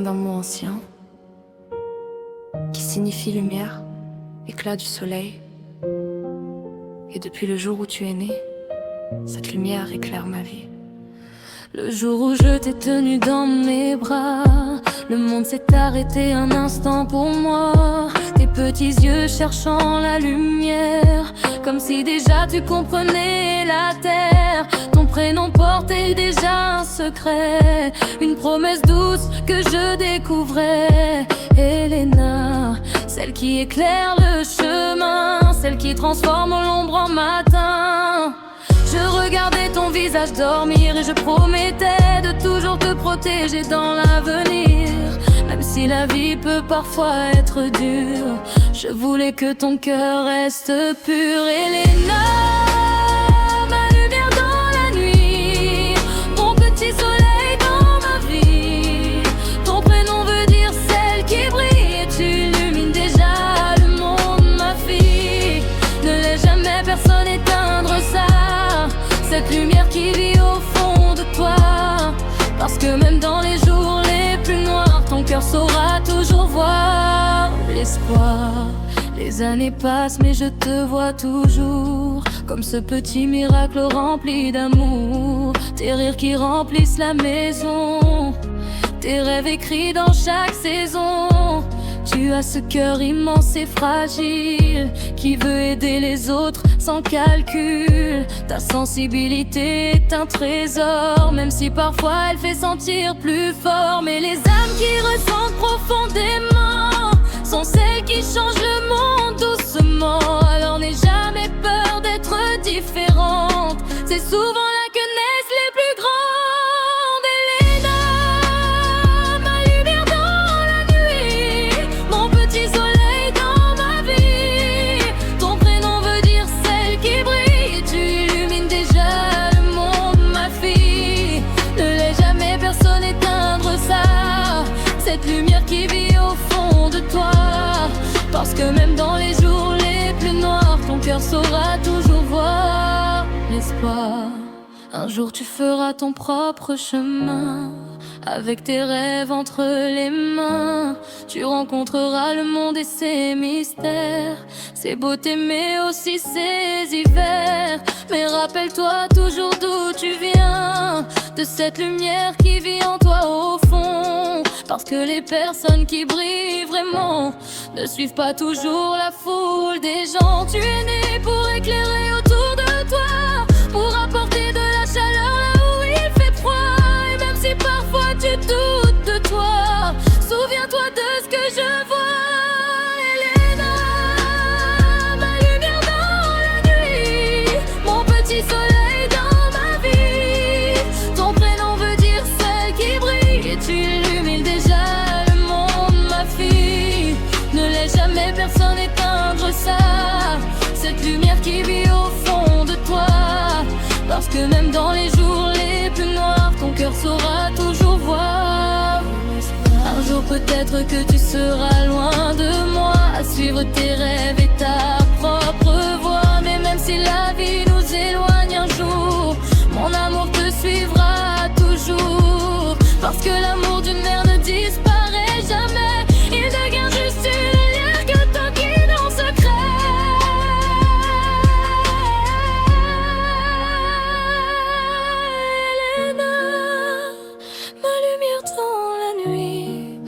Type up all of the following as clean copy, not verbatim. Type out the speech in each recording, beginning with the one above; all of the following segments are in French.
vient d'un mot ancien qui signifie lumière, éclat du soleil. Et depuis le jour où tu es né, cette lumière éclaire ma vie. Le jour où je t'ai tenu dans mes bras, le monde s'est arrêté un instant pour moi. Tes petits yeux cherchant la lumière, comme si déjà tu comprenais la terre. Ton prénom portait déjà un secret, une promesse douce que je découvrais. Elena, celle qui éclaire le chemin, celle qui transforme l'ombre en matin. Je regardais ton visage dormir et je promettais de toujours te protéger dans l'avenir. Même si la vie peut parfois être dure, je voulais que ton cœur reste pur. Elena, ma lumière dans la nuit, mon petit soleil dans ma vie. Ton prénom veut dire celle qui brille et tu illumines déjà le monde, ma fille. Ne laisse jamais personne éteindre ça, cette lumière qui vit au fond de toi. Parce que même dans les jours les plus noirs, ton cœur saura toujours voir l'espoir. Les années passent mais je te vois toujours, comme ce petit miracle rempli d'amour. Tes rires qui remplissent la maison, tes rêves écrits dans chaque saison. Tu as ce cœur immense et fragile qui veut aider les autres sans calcul. Ta sensibilité est un trésor, même si parfois elle fait sentir plus fort. Mais les âmes qui ressentent profondément sont celles qui changent le monde doucement. Alors n'aie jamais peur d'être différente, c'est souvent là que naissent les plus grandes. Cette lumière qui vit au fond de toi, parce que même dans les jours les plus noirs, ton cœur saura toujours voir l'espoir. Un jour tu feras ton propre chemin, avec tes rêves entre les mains. Tu rencontreras le monde et ses mystères, ses beautés mais aussi ses hivers. Mais rappelle-toi toujours d'où tu viens, de cette lumière qui vit en toi au fond. Parce que les personnes qui brillent vraiment ne suivent pas toujours la foule des gens. Tu es né pour éclairer autour de toi, pour apporter de la chaleur là où il fait froid. Et même si parfois tu doutes de toi, souviens-toi de ce que je vois. Elena, ma lumière dans la nuit, mon petit soleil dans ma vie. Ton prénom veut dire celle qui brille et tu illumines déjà le monde, ma fille. Ne laisse jamais personne éteindre ça, cette lumière qui vit au fond de toi. Parce que même dans les jours les plus noirs, ton cœur saura toujours voir. Un jour peut-être que tu seras loin de moi, à suivre tes rêves et ta propre voie. Mais même si la vie nous éloigne un jour, mon amour te suivra toujours. Parce que l'amour d'une mère ne disparaît jamais, il devient juste une lumière que ton guide en secret. Elena, ma lumière dans la nuit,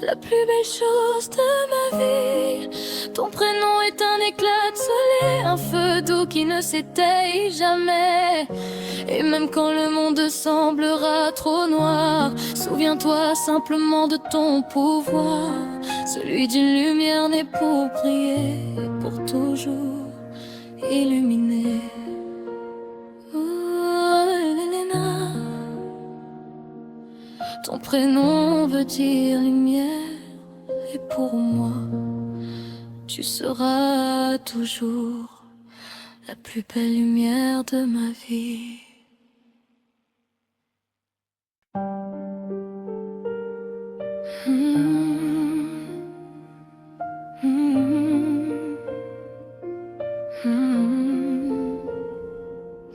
la plus belle chose de ma vie. Ton prénom est un éclat de soleil, un feu doux qui ne s'éteille jamais. Et même quand le monde semblera trop noir, souviens-toi simplement de ton pouvoir, celui d'une lumière née pour briller, pour toujours illuminer. Oh, Elena, ton prénom veut dire lumière, et pour moi, tu seras toujours la plus belle lumière de ma vie.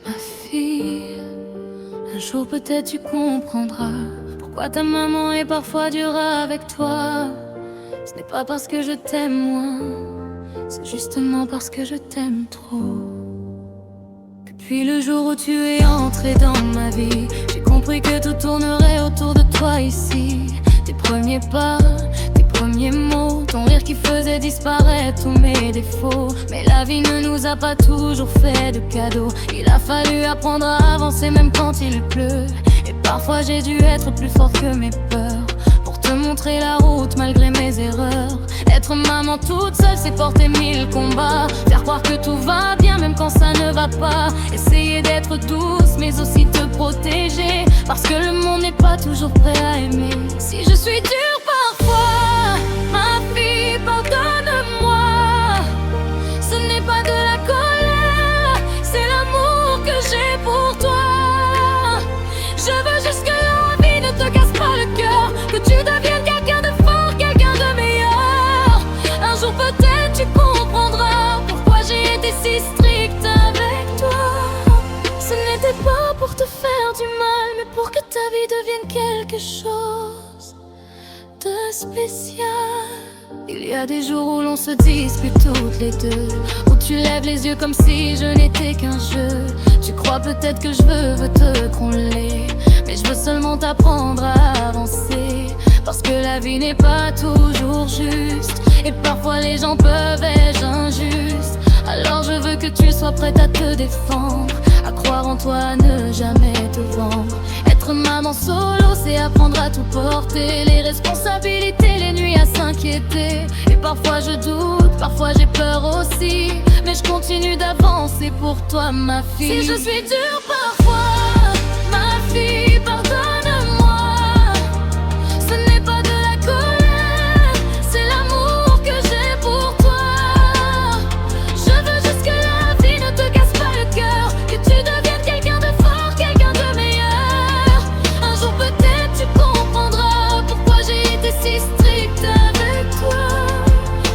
Ma fille, un jour peut-être tu comprendras Pourquoi ta maman est parfois dure avec toi? Ce n'est pas parce que je t'aime moins, c'est justement parce que je t'aime trop. Depuis le jour où tu es entré dans ma vie, j'ai compris que tout tournerait autour de toi ici. Tes premiers pas, tes premiers mots, ton rire qui faisait disparaître tous mes défauts. Mais la vie ne nous a pas toujours fait de cadeaux. Il a fallu apprendre à avancer même quand il pleut. Et parfois j'ai dû être plus fort que mes peurs pour te montrer la route malgré mes erreurs. Être maman toute seule, c'est porter 1000 combats. Faire croire que tout va bien même quand ça ne va pas. Essayer d'être douce mais aussi te protéger, parce que le monde n'est pas toujours prêt à aimer. Si je suis dure parfois, ma fille, pardonne-moi. Ce n'est pas de la colère, c'est l'amour que j'ai pour toi. Je veux juste que la vie ne te casse pas le cœur, que tu deviennes quelqu'un de fort, quelqu'un de meilleur. Un jour peut-être tu comprendras pourquoi j'ai été si stricte avec toi. Ce n'était pas pour te faire du mal, mais pour que ta vie devienne quelque chose de spécial. Il y a des jours où l'on se dispute toutes les deux, où tu lèves les yeux comme si je n'étais qu'un jeu. Tu crois peut-être que je veux te consoler, mais je veux seulement t'apprendre à avancer. Parce que la vie n'est pas toujours juste, et parfois les gens peuvent être injustes. Alors je veux que tu sois prête à te défendre, à croire en toi, à ne jamais te vendre. Être maman solo, c'est apprendre à tout porter, les responsabilités, les nuits à s'inquiéter. Et parfois je doute, parfois j'ai peur aussi, mais je continue d'avancer pour toi, ma fille. Si je suis dure parfois, ma fille, pardonne-moi. Ce n'est pas de la colère, c'est l'amour que j'ai pour toi. Je veux juste que la vie ne te casse pas le cœur, que tu deviennes quelqu'un de fort, quelqu'un de meilleur. Un jour peut-être tu comprendras pourquoi j'ai été si stricte avec toi.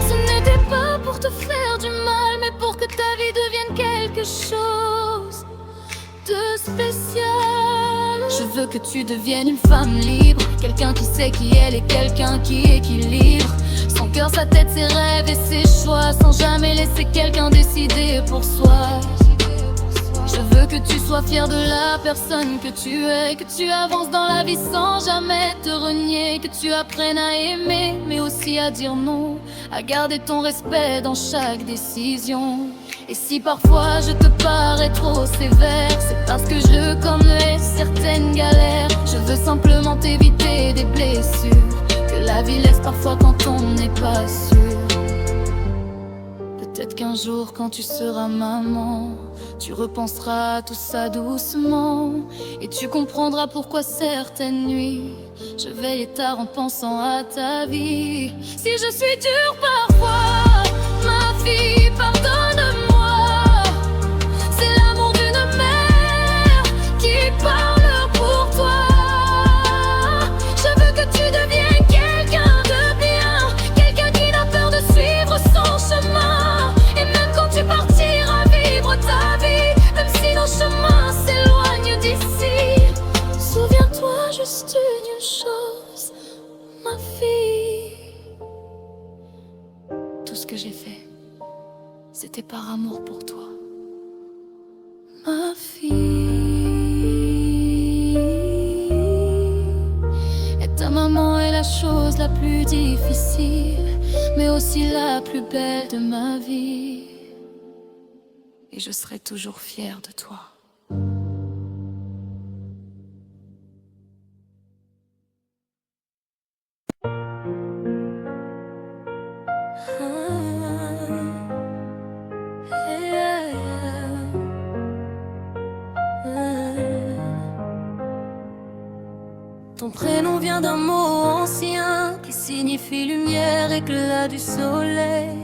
Ce n'était pas pour te faire du mal, mais pour que ta vie devienne quelque chose de spécial. Je veux que tu deviennes une femme libre, quelqu'un qui sait qui elle est, quelqu'un qui équilibre son cœur, sa tête, ses rêves et ses choix, sans jamais laisser quelqu'un décider pour soi. Je veux que tu sois fière de la personne que tu es, que tu avances dans la vie sans jamais te renier, que tu apprennes à aimer mais aussi à dire non, à garder ton respect dans chaque décision. Et si parfois je te parais trop sévère, c'est parce que je connais certaines galères. Je veux simplement t'éviter des blessures que la vie laisse parfois quand on n'est pas sûr. Peut-être qu'un jour quand tu seras maman, tu repenseras à tout ça doucement, et tu comprendras pourquoi certaines nuits je veille tard en pensant à ta vie. Si je suis dure parfois, ma fille, pardonne-moi. C'est l'amour d'une mère qui parle pour toi. Je veux que tu deviennes quelqu'un de bien, quelqu'un qui n'a peur de suivre son chemin. Et même quand tu partiras vivre ta vie, même si nos chemins s'éloignent d'ici, souviens-toi juste d'une chose, ma fille. Tout ce que j'ai fait, c'était par amour pour toi, ma fille. Et ta maman est la chose la plus difficile, mais aussi la plus belle de ma vie. Et je serai toujours fière de toi. Ton prénom vient d'un mot ancien qui signifie lumière, éclat du soleil.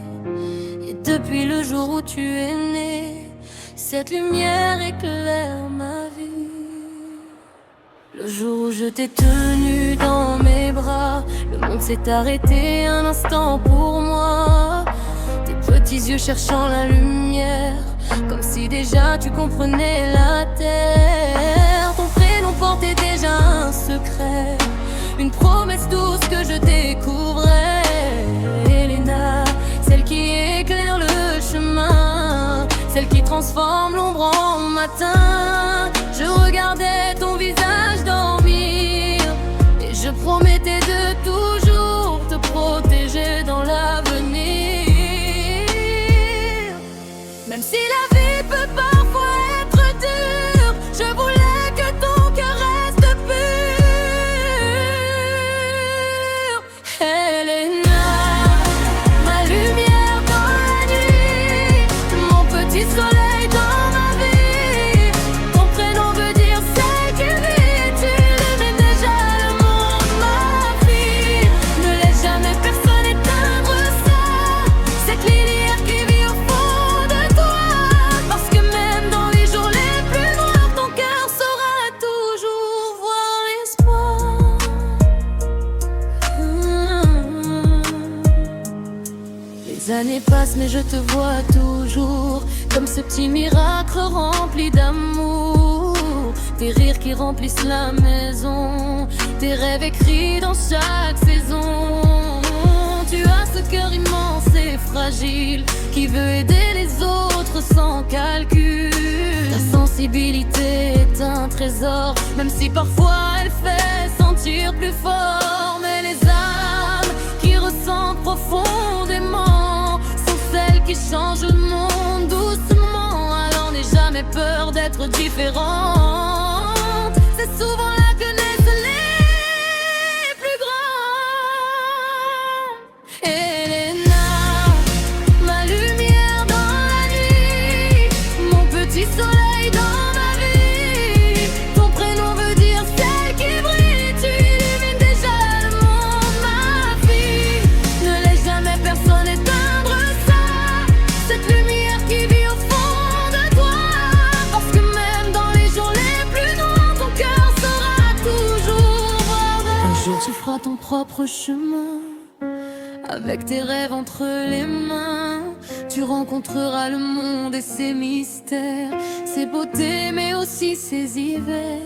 Et depuis le jour où tu es né, cette lumière éclaire ma vie. Le jour où je t'ai tenu dans mes bras, le monde s'est arrêté un instant pour moi. Tes petits yeux cherchant la lumière, comme si déjà tu comprenais la terre. Ton prénom portait déjà un secret, une promesse douce que je découvrais. Elena, celle qui éclaire le chemin, celle qui transforme l'ombre en matin. Je regardais ton visage dormir et je promettais de toujours te protéger dans l'avenir. Même si la vie peut parfois être dure, je voulais que ton cœur reste pur. Elena, ma lumière dans la nuit, mon petit soleil dans ma vie. Ton prénom veut dire celle qui vit, tu illumines déjà le monde, ma fille. Ne laisse jamais personne éteindre ça, cette lumière qui vit au fond de toi. Parce que même dans les jours les plus noirs, ton cœur saura toujours voir l'espoir. Les années passent mais je te vois toujours comme ce petit miracle rempli d'amour. Tes rires qui remplissent la maison, tes rêves écrits dans chaque saison. Tu as ce cœur immense et fragile qui veut aider les autres sans calcul. Ta sensibilité est un trésor, même si parfois elle fait sentir plus fort. Mais les âmes qui ressentent profondément sont celles qui changent le monde doucement. Alors n'aie jamais peur d'être différente, c'est souvent là que naissent les plus grands. Elena, ma lumière dans la nuit, mon petit soleil dans ma vie. Ton prénom veut dire celle qui brille, tu illumines déjà le monde, ma fille. Ne laisse jamais personne éteindre ça, cette lumière qui vit au fond de toi. Parce que même dans les jours les plus noirs, ton cœur saura toujours voir. Un jour tu feras ton propre chemin, avec tes rêves entre les mains. Tu rencontreras le monde et ses mystères, ses beautés mais aussi ses hivers.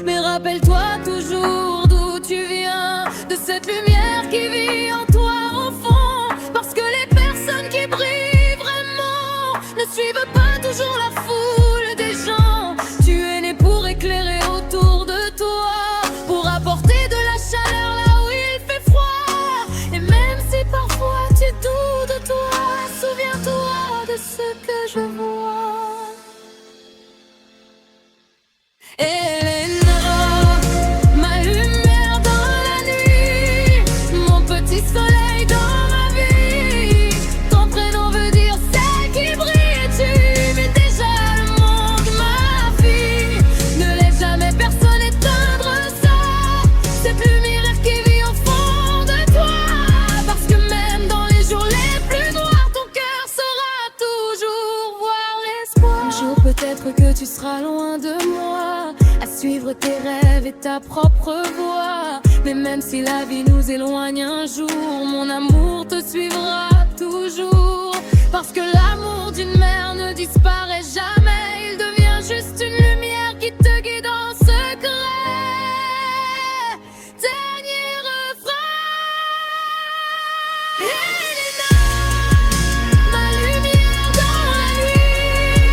Mais rappelle-toi toujours d'où tu viens, de cette lumière qui vit en toi au fond. Parce que les personnes qui brillent vraiment ne suivent pas toujours la foule des gens. Tu es né pour éclairer autour de toi, pour apporter de la chaleur là où il fait froid. Et même si parfois tu doutes de toi, souviens-toi de ce que je vois. Elena, ma lumière dans la nuit, mon petit soleil dans ma vie. Ton prénom veut dire celle qui brille, tu illumines déjà le monde, ma fille. Ne laisse jamais personne éteindre ça, cette lumière qui vit au fond de toi. Parce que même dans les jours les plus noirs, ton cœur saura toujours voir l'espoir. Un jour peut-être que tu seras loin de moi, à suivre tes rêves et ta propre voie. Mais même si la vie nous éloigne un jour, mon amour te suivra toujours. Parce que l'amour d'une mère ne disparaît jamais, il devient juste une lumière qui te guide en secret. Dernier refrain. Elena, ma lumière dans la nuit,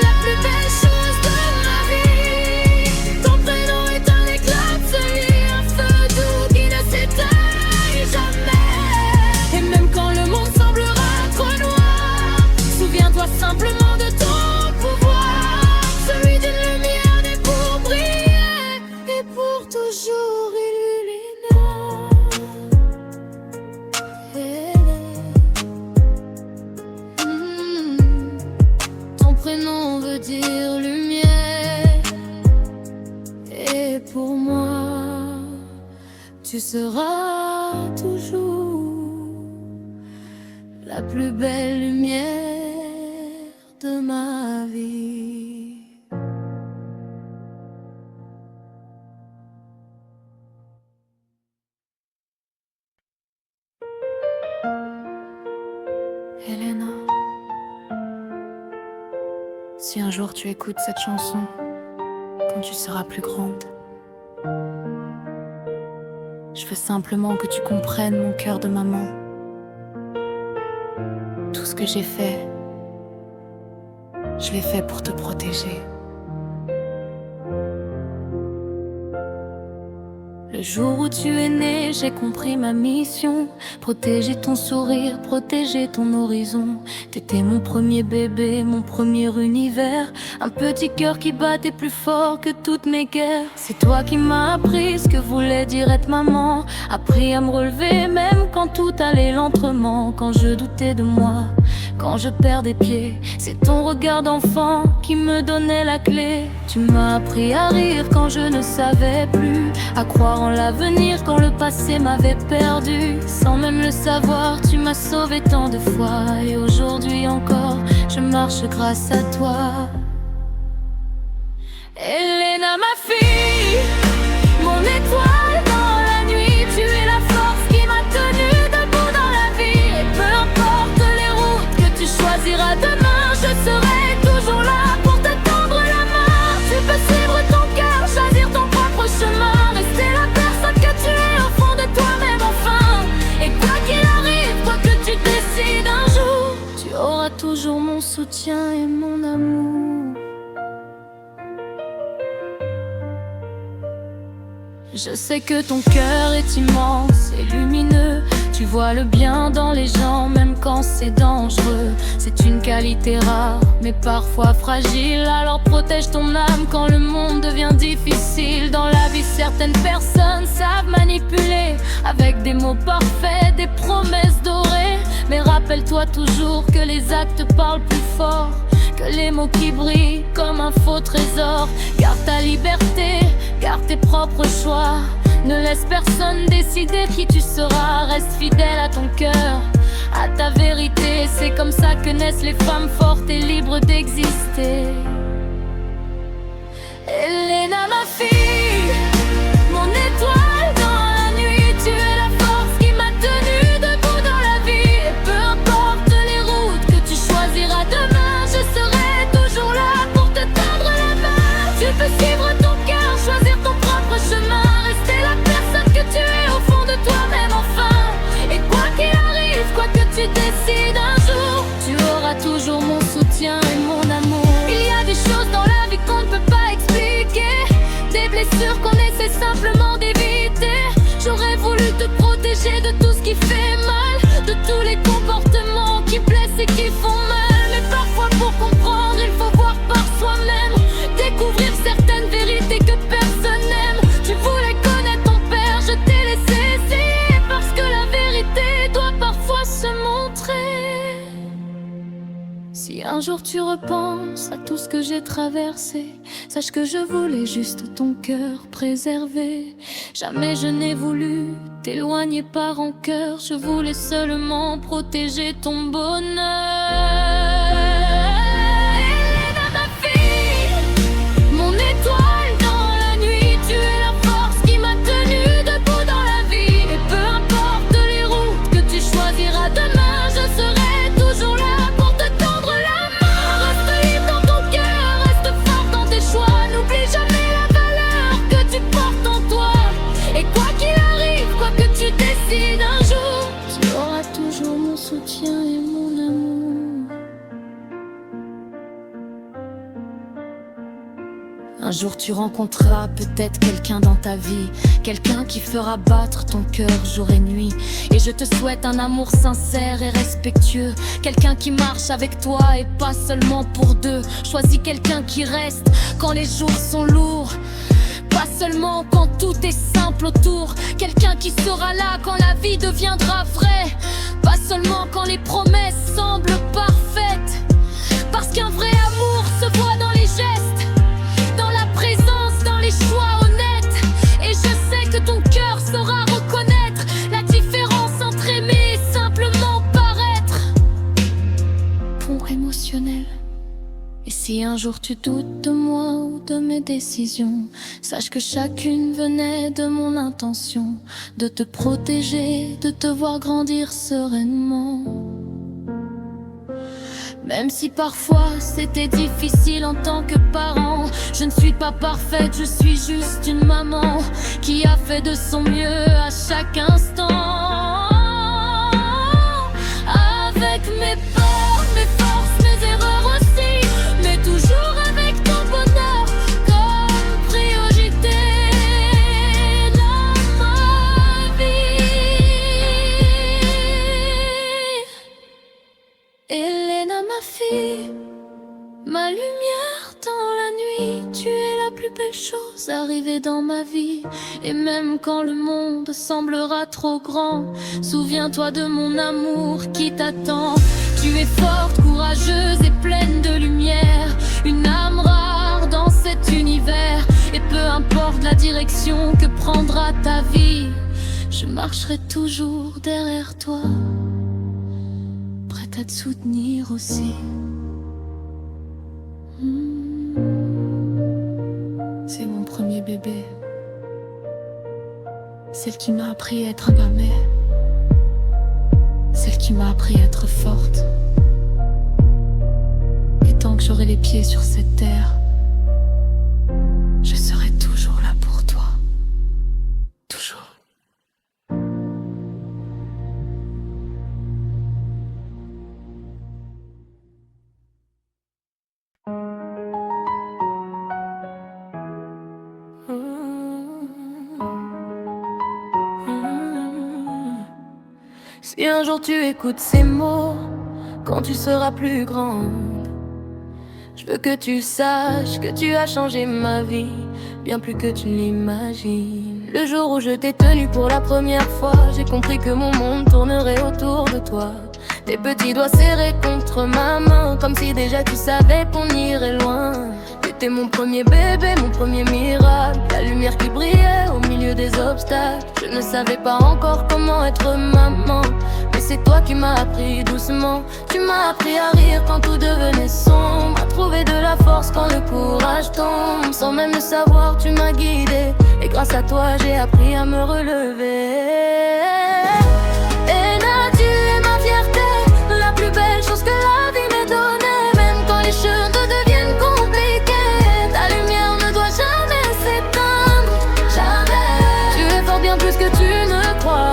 la plus belle chose de ma vie. Ton prénom est un éclat de soleil, un feu doux qui ne s'éteint jamais. Et même quand le monde semblera trop noir, souviens-toi simplement de ton pouvoir, celui d'une lumière née pour briller et pour toujours illuminer. Ton prénom veut dire lumière, et pour moi, tu seras toujours la plus belle lumière de ma vie. Elena, si un jour tu écoutes cette chanson, quand tu seras plus grande, Je veux simplement que tu comprennes mon cœur de maman. Tout ce que j'ai fait, je l'ai fait pour te protéger. Le jour où tu es né, j'ai compris ma mission. Protéger ton sourire, protéger ton horizon. T'étais mon premier bébé, mon premier univers. Un petit cœur qui battait plus fort que toutes mes guerres. C'est toi qui m'as appris ce que voulait dire être maman. Appris à me relever même quand tout allait lentement. Quand je doutais de moi, quand je perdais pied. C'est ton regard d'enfant qui me donnait la clé. Tu m'as appris à rire quand je ne savais plus, à croire en l'avenir quand le passé m'avait perdu. Sans même le savoir, tu m'as sauvé tant de fois. Et aujourd'hui encore, je marche grâce à toi. Elena, ma fille, mon étoile dans la nuit. Tu es la force qui m'a tenue debout dans la vie. Et peu importe les routes que tu choisiras demain, je serai toujours là pour te tendre la main. Tu peux suivre ton cœur, choisir ton propre chemin, rester la personne que tu es au fond de toi-même enfin. Et quoi qu'il arrive, quoi que tu décides un jour, tu auras toujours mon soutien et mon amour. Je sais que ton cœur est immense et lumineux. Tu vois le bien dans les gens, même quand c'est dangereux. C'est une qualité rare, mais parfois fragile. Alors protège ton âme quand le monde devient difficile. Dans la vie, certaines personnes savent manipuler avec des mots parfaits, des promesses dorées. Mais rappelle-toi toujours que les actes parlent plus fort que les mots qui brillent comme un faux trésor. Garde ta liberté, garde tes propres choix. Ne laisse personne décider qui tu seras. Reste fidèle à ton cœur, à ta vérité. C'est comme ça que naissent les femmes fortes et libres d'exister. Elena, ma fille, mon étoile dans la nuit. Tu es la force qui m'a tenue debout dans la vie. Et peu importe les routes que tu choisiras demain, je serai toujours là pour te tendre la main. Tu peux suivre ton cœur, choisir ton propre chemin, rester la personne que tu es au fond de toi-même enfin. Et quoi qu'il arrive, quoi que tu décides un jour, tu auras toujours mon soutien et mon amour. Il y a des choses dans la vie qu'on ne peut pas expliquer, des blessures qu'on essaie simplement d'éviter. J'aurais voulu te protéger de tout ce qui fait mal, de tous les comportements qui blessent et qui font mal. Mais parfois pour comprendre, il faut voir par soi-même, découvrir certaines vérités que personne n'aime. Tu voulais connaître ton père, je t'ai laissé essayer, parce que la vérité doit parfois se montrer. Si un jour tu repenses à tout ce que j'ai traversé, sache que je voulais juste ton cœur préserver. Jamais je n'ai voulu t'éloigner par rancœur, je voulais seulement protéger ton bonheur. Elena, ma fille, mon étoile dans la nuit. Tu es la force qui m'a tenue debout dans la vie. Et peu importe les routes que tu choisiras demain, je serai toujours là pour te tendre la main. Reste libre dans ton cœur, reste fort dans tes choix. N'oublie jamais la valeur que tu portes en toi. Et quoi qu'il arrive, quoi que tu décides un jour, tu auras toujours mon soutien et mon amour. Un jour tu rencontreras peut-être quelqu'un dans ta vie, quelqu'un qui fera battre ton cœur jour et nuit. Et je te souhaite un amour sincère et respectueux, quelqu'un qui marche avec toi et pas seulement pour deux. Choisis quelqu'un qui reste quand les jours sont lourds, pas seulement quand tout est simple autour. Quelqu'un qui sera là quand la vie deviendra vraie, pas seulement quand les promesses semblent parfaites. Parce qu'un vrai amour se voit dans les gestes, dans la présence, dans les choix honnêtes. Et je sais que ton cœur saura reconnaître la différence entre aimer et simplement paraître. Pont émotionnel. Et si un jour tu doutes de moi ou de mes décisions, sache que chacune venait de mon intention, de te protéger, de te voir grandir sereinement. Même si parfois c'était difficile en tant que parent. Je ne suis pas parfaite, je suis juste une maman qui a fait de son mieux à chaque instant. Avec mes peurs, mes forces, mes erreurs aussi, mais toujours avec ton bonheur comme priorité dans ma vie. Elena, ma fille, ma lumière dans la nuit, tu es la plus belle chose arrivée dans ma vie. Et même quand le monde semblera trop grand, souviens-toi de mon amour qui t'attend. Tu es forte, courageuse et pleine de lumière, une âme rare dans cet univers. Et peu importe la direction que prendra ta vie, je marcherai toujours derrière toi, prête à te soutenir aussi. C'est mon premier bébé, celle qui m'a appris à être ma mère, celle qui m'a appris à être forte. Et tant que j'aurai les pieds sur cette terre, je serai toujours là pour toi. Toujours. Si un jour tu écoutes ces mots, quand tu seras plus grande, je veux que tu saches que tu as changé ma vie, bien plus que tu l'imagines. Le jour où je t'ai tenu pour la première fois, j'ai compris que mon monde tournerait autour de toi. Tes petits doigts serrés contre ma main, comme si déjà tu savais qu'on irait loin. T'étais mon premier bébé, mon premier miracle, la lumière qui brillait au milieu des obstacles. Je ne savais pas encore comment être maman, mais c'est toi qui m'as appris doucement. Tu m'as appris à rire quand tout devenait sombre, à trouver de la force quand le courage tombe. Sans même le savoir, tu m'as guidé, et grâce à toi j'ai appris à me relever. Ena, tu es ma fierté, la plus belle chose que la vie m'ait donnée. Même quand les chemins deviennent compliqués, ta lumière ne doit jamais s'éteindre, jamais. Tu es fort bien plus que tu ne crois,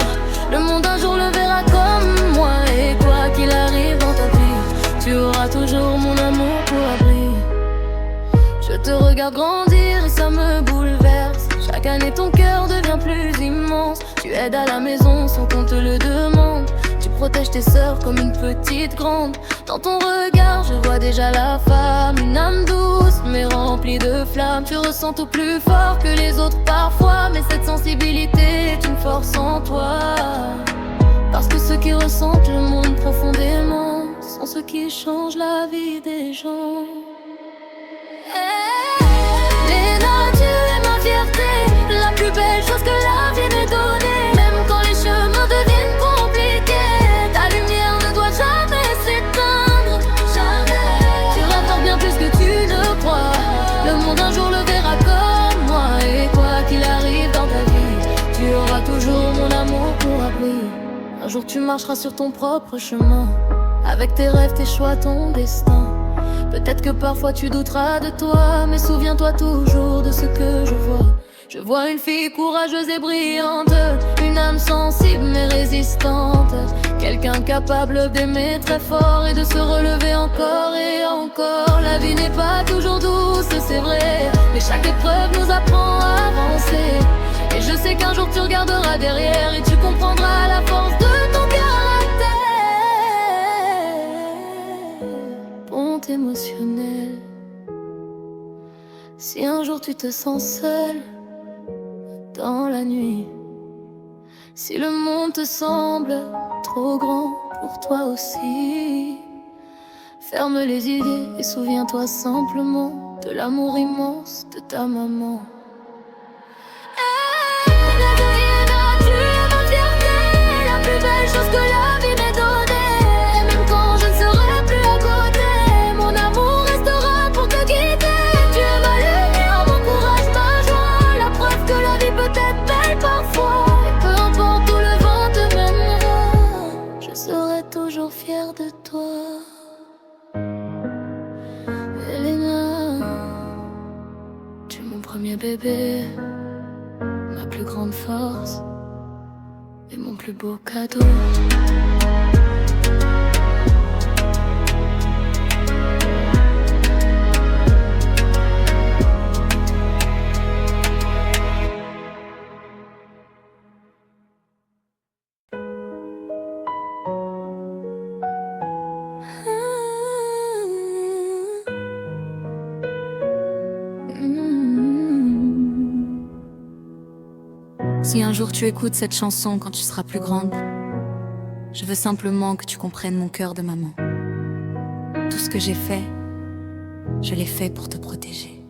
le monde un jour le verra comme moi. Et quoi qu'il arrive dans ta vie, tu auras toujours mon amour pour abri. Je te regarde grandir et ça me bouleverse. Chaque année ton cœur devient plus immense. Tu aides à la maison sans qu'on te le demande. Tu protèges tes sœurs comme une petite grande. Dans ton regard je vois déjà la femme, une âme douce mais remplie de flammes. Tu ressens tout plus fort que les autres parfois, mais cette sensibilité est une force en toi. Parce que ceux qui ressentent le monde profondément sont ceux qui changent la vie des gens. Ena, tu es ma fierté, la plus belle chose que la vie m'ait donnée. Même quand les chemins deviennent compliqués, ta lumière ne doit jamais s'éteindre, jamais. Tu rapportes bien plus que tu ne crois, le monde un jour le verra comme moi. Et quoi qu'il arrive dans ta vie, tu auras toujours mon amour pour abri. Un jour tu marcheras sur ton propre chemin, avec tes rêves, tes choix, ton destin. Peut-être que parfois tu douteras de toi, mais souviens-toi toujours de ce que je vois. Je vois une fille courageuse et brillante, une âme sensible mais résistante. Quelqu'un capable d'aimer très fort et de se relever encore et encore. La vie n'est pas toujours douce, c'est vrai, mais chaque épreuve nous apprend à avancer. Et je sais qu'un jour tu regarderas derrière et tu comprendras la force de ton caractère. Ponte émotionnel. Si un jour tu te sens seul dans la nuit, si le monde te semble trop grand pour toi aussi, ferme les idées et souviens-toi simplement de l'amour immense de ta maman. Fière de toi. premier bébé, ma plus grande force et mon plus beau cadeau. Si un jour tu écoutes cette chanson quand tu seras plus grande, je veux simplement que tu comprennes mon cœur de maman. Tout ce que j'ai fait, je l'ai fait pour te protéger.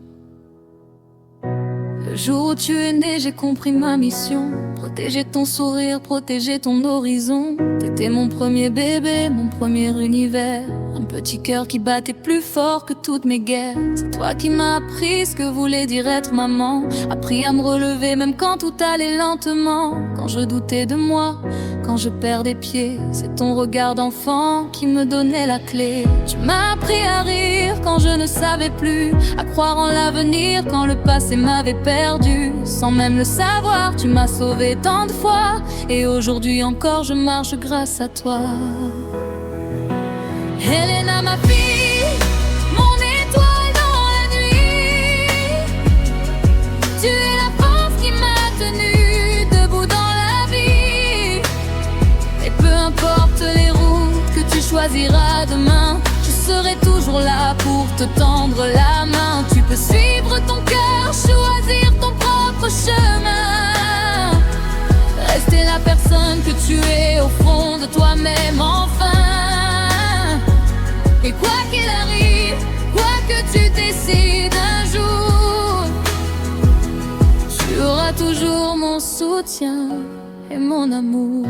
Le jour où tu es né, j'ai compris ma mission. Protéger ton sourire, protéger ton horizon. T'étais mon premier bébé, mon premier univers. Un petit cœur qui battait plus fort que toutes mes guerres. C'est toi qui m'as appris ce que voulait dire être maman. Appris à me relever même quand tout allait lentement. Quand je doutais de moi, quand je perdais pied. C'est ton regard d'enfant qui me donnait la clé. Tu m'as appris à rire quand je ne savais plus. À croire en l'avenir quand le passé m'avait perdu. Sans même le savoir, tu m'as sauvé tant de fois. Et aujourd'hui encore je marche grâce à toi. Helena, ma fille, mon étoile dans la nuit. Tu es la force qui m'a tenue debout dans la vie. Et peu importe les routes que tu choisiras demain, je serai toujours là pour te tendre la main. Tu peux suivre ton cœur, choisir ton propre chemin. Rester la personne que tu es au fond de toi-même enfin. Et quoi qu'il arrive, quoi que tu décides un jour, tu auras toujours mon soutien et mon amour.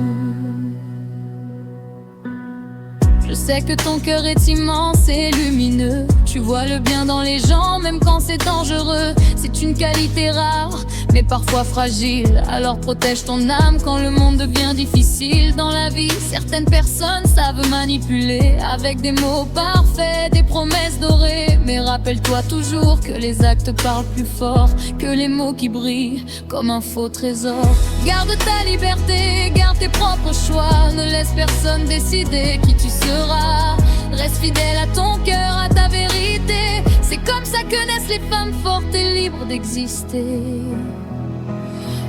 Je sais que ton cœur est immense et lumineux. Tu vois le bien dans les gens, même quand c'est dangereux. C'est une qualité rare, mais parfois fragile. Alors protège ton âme quand le monde devient difficile. Dans la vie, certaines personnes savent manipuler avec des mots parfaits, des promesses dorées. Mais rappelle-toi toujours que les actes parlent plus fort que les mots qui brillent comme un faux trésor. Garde ta liberté, garde tes propres choix. Ne laisse personne décider qui tu seras. Reste fidèle à ton cœur, à ta vérité. C'est comme ça que naissent les femmes fortes et libres d'exister.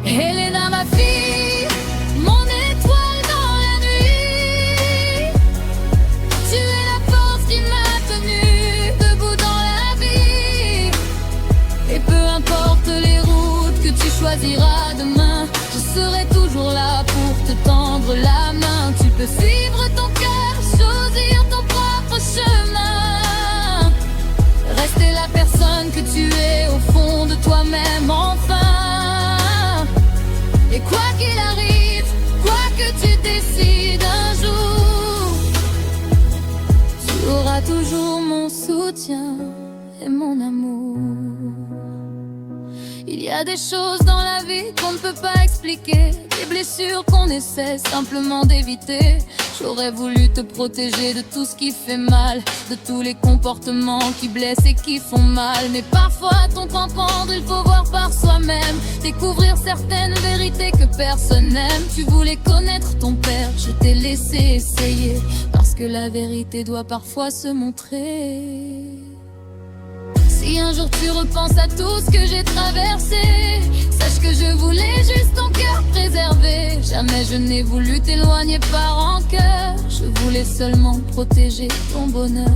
Helena, ma fille, mon étoile dans la nuit. Tu es la force qui m'a tenue debout dans la vie. Et peu importe les routes que tu choisiras demain, je serai toujours là pour te tendre la main. Tu peux suivre ton cœur, choisir ton propre chemin. Rester la personne que tu es au fond de toi-même enfin. Et quoi qu'il arrive, quoi que tu décides un jour, tu auras toujours mon soutien et mon amour. Il y a des choses dans la vie qu'on ne peut pas expliquer, des blessures qu'on essaie simplement d'éviter. J'aurais voulu te protéger de tout ce qui fait mal, de tous les comportements qui blessent et qui font mal. Mais parfois ton temps prendre, il faut voir par soi-même, découvrir certaines vérités que personne n'aime. Tu voulais connaître ton père, je t'ai laissé essayer, parce que la vérité doit parfois se montrer. Si un jour tu repenses à tout ce que j'ai traversé, sache que je voulais juste ton cœur préserver. Jamais je n'ai voulu t'éloigner par rancœur, je voulais seulement protéger ton bonheur.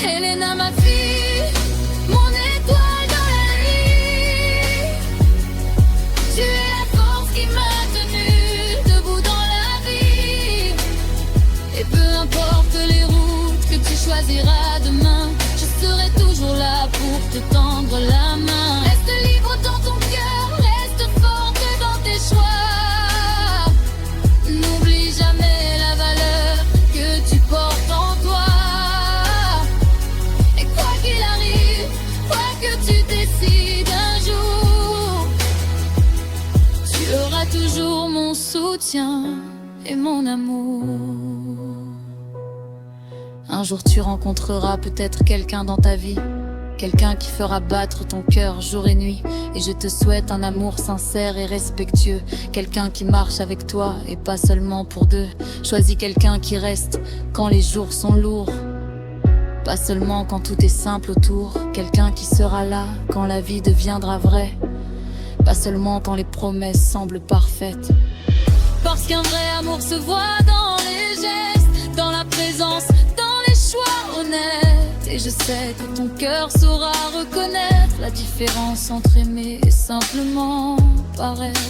Helena, ma fille, mon étoile dans la nuit. Tu es la force qui m'a tenue debout dans la vie. Et peu importe les routes que tu choisiras demain, je serai toujours là pour te tendre la main. Reste libre dans ton cœur, reste forte dans tes choix. N'oublie jamais la valeur que tu portes en toi. Et quoi qu'il arrive, quoi que tu décides un jour, tu auras toujours mon soutien et mon amour. Un jour tu rencontreras peut-être quelqu'un dans ta vie quelqu'un qui fera battre ton cœur jour et nuit. Et je te souhaite un amour sincère et respectueux, quelqu'un qui marche avec toi et pas seulement pour deux. Choisis quelqu'un qui reste quand les jours sont lourds, pas seulement quand tout est simple autour. Quelqu'un qui sera là quand la vie deviendra vraie, pas seulement quand les promesses semblent parfaites. Parce qu'un vrai amour se voit dans les gestes, dans la présence, dans les choix honnêtes. Et je sais que ton cœur saura reconnaître la différence entre aimer et simplement paraître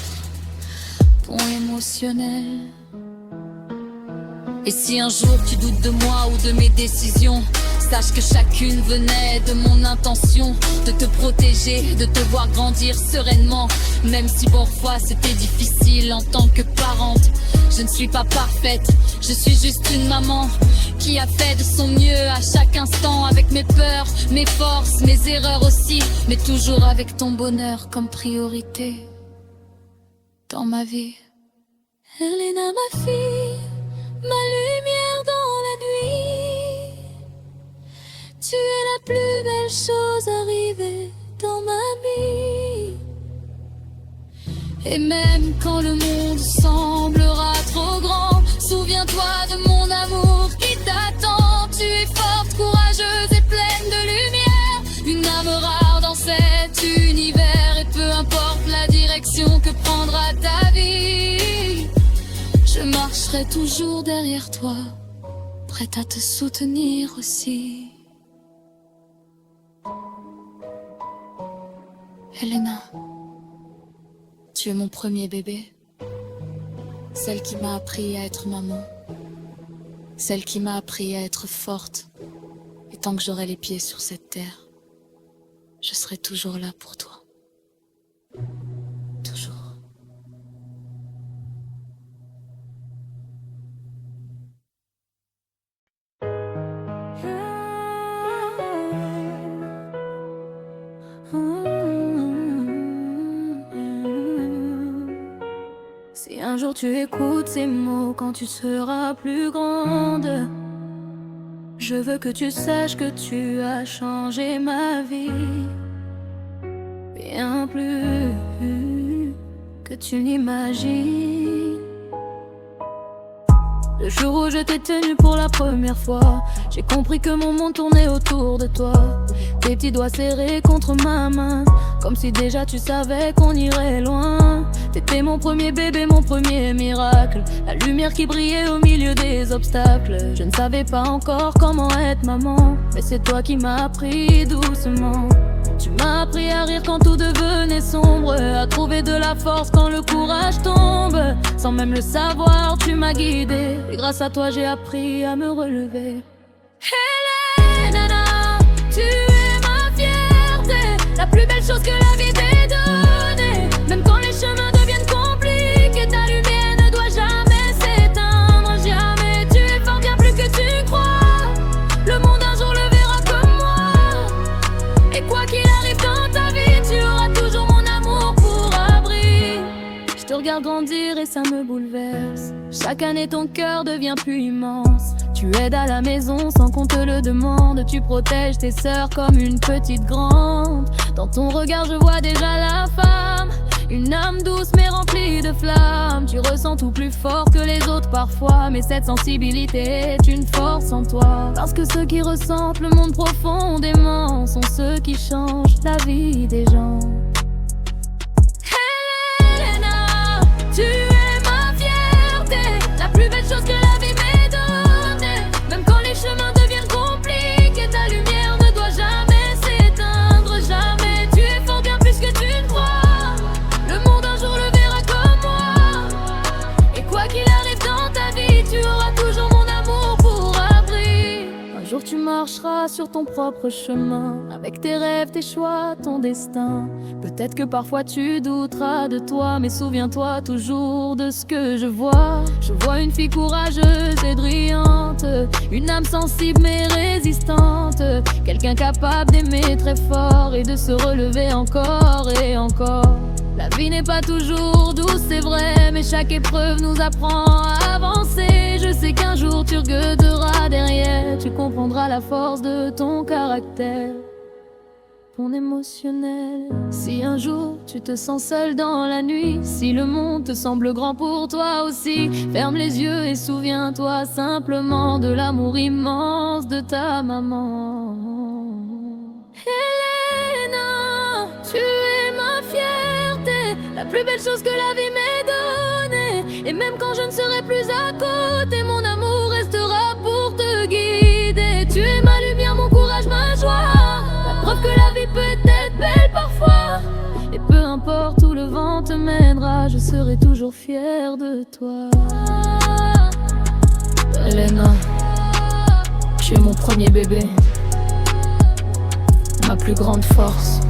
bon émotionnel. Et si un jour tu doutes de moi ou de mes décisions, sache que chacune venait de mon intention de te protéger, de te voir grandir sereinement. Même si parfois c'était difficile en tant que parente. Je ne suis pas parfaite, je suis juste une maman qui a fait de son mieux à chaque instant, avec mes peurs, mes forces, mes erreurs aussi, mais toujours avec ton bonheur comme priorité dans ma vie. Elena, ma fille, ma lumière dans la nuit, tu es la plus belle chose arrivée dans ma vie. Et même quand le monde semblera trop grand, souviens-toi de mon amour qui t'attend. Tu es forte, courageuse et pleine de lumière, une âme rare dans cet univers. Et peu importe la direction que prendra ta vie, je marcherai toujours derrière toi, prête à te soutenir aussi. Elena, tu es mon premier bébé, celle qui m'a appris à être maman, celle qui m'a appris à être forte. Et tant que j'aurai les pieds sur cette terre, je serai toujours là pour toi. Toujours. Si un jour tu écoutes ces mots quand tu seras plus grande, je veux que tu saches que tu as changé ma vie, bien plus que tu n'imagines. Le jour où je t'ai tenu pour la première fois, j'ai compris que mon monde tournait autour de toi. Tes petits doigts serrés contre ma main, comme si déjà tu savais qu'on irait loin. T'étais mon premier bébé, mon premier miracle, la lumière qui brillait au milieu des obstacles. Je ne savais pas encore comment être maman, mais c'est toi qui m'as appris doucement. Tu m'as appris à rire quand tout devenait sombre, à trouver de la force quand le courage tombe. Sans même le savoir, tu m'as guidé, et grâce à toi j'ai appris à me relever. Helena, tu es ma fierté, la plus belle chose que la vie t'ait donnée. Même quand les chemins deviennent compliqués, ta lumière ne doit jamais s'éteindre. Jamais, tu es fort bien plus que tu crois. Le monde un jour le verra comme moi. Et quoi qu'il arrive dans ta vie, tu auras toujours mon amour pour abri. Je te regarde grandir et ça me bouleverse. Chaque année ton cœur devient plus immense. Tu aides à la maison sans qu'on te le demande. Tu protèges tes sœurs comme une petite grande. Dans ton regard je vois déjà la femme, une âme douce mais remplie de flammes. Tu ressens tout plus fort que les autres parfois, mais cette sensibilité est une force en toi. Parce que ceux qui ressentent le monde profondément sont ceux qui changent la vie des gens. Helena, tu es ma fierté, la plus belle chose que la vie m'ait donnée. Même quand les chemins deviennent compliqués, ta lumière ne doit jamais s'éteindre. Jamais, tu es fort bien plus que tu ne crois. Le monde un jour le verra comme moi. Et quoi qu'il arrive dans ta vie, tu auras toujours mon amour pour abri. Un jour tu marcheras sur ton propre chemin, avec tes rêves, tes choix, ton destin. Peut-être que parfois tu douteras de toi, mais souviens-toi toujours de ce que je vois. Je vois une fille courageuse et brillante, une âme sensible mais résistante, quelqu'un capable d'aimer très fort et de se relever encore et encore. La vie n'est pas toujours douce, c'est vrai, mais chaque épreuve nous apprend à avancer. Je sais qu'un jour tu regarderas derrière, tu comprendras la force de ton caractère. ton émotionnel. Si un jour tu te sens seul dans la nuit, si le monde te semble grand pour toi aussi, ferme les yeux et souviens-toi simplement de l'amour immense de ta maman. Elena, tu es ma fierté, la plus belle chose que la vie m'ait donnée. Et même quand je ne serai plus à côté, mon amour restera pour te guider. Tu es ma lumière, mon courage, ma joie, la preuve que la vie peut être belle parfois. Et peu importe où le vent te mènera, je serai toujours fière de toi. Elena, tu es mon premier bébé, ma plus grande force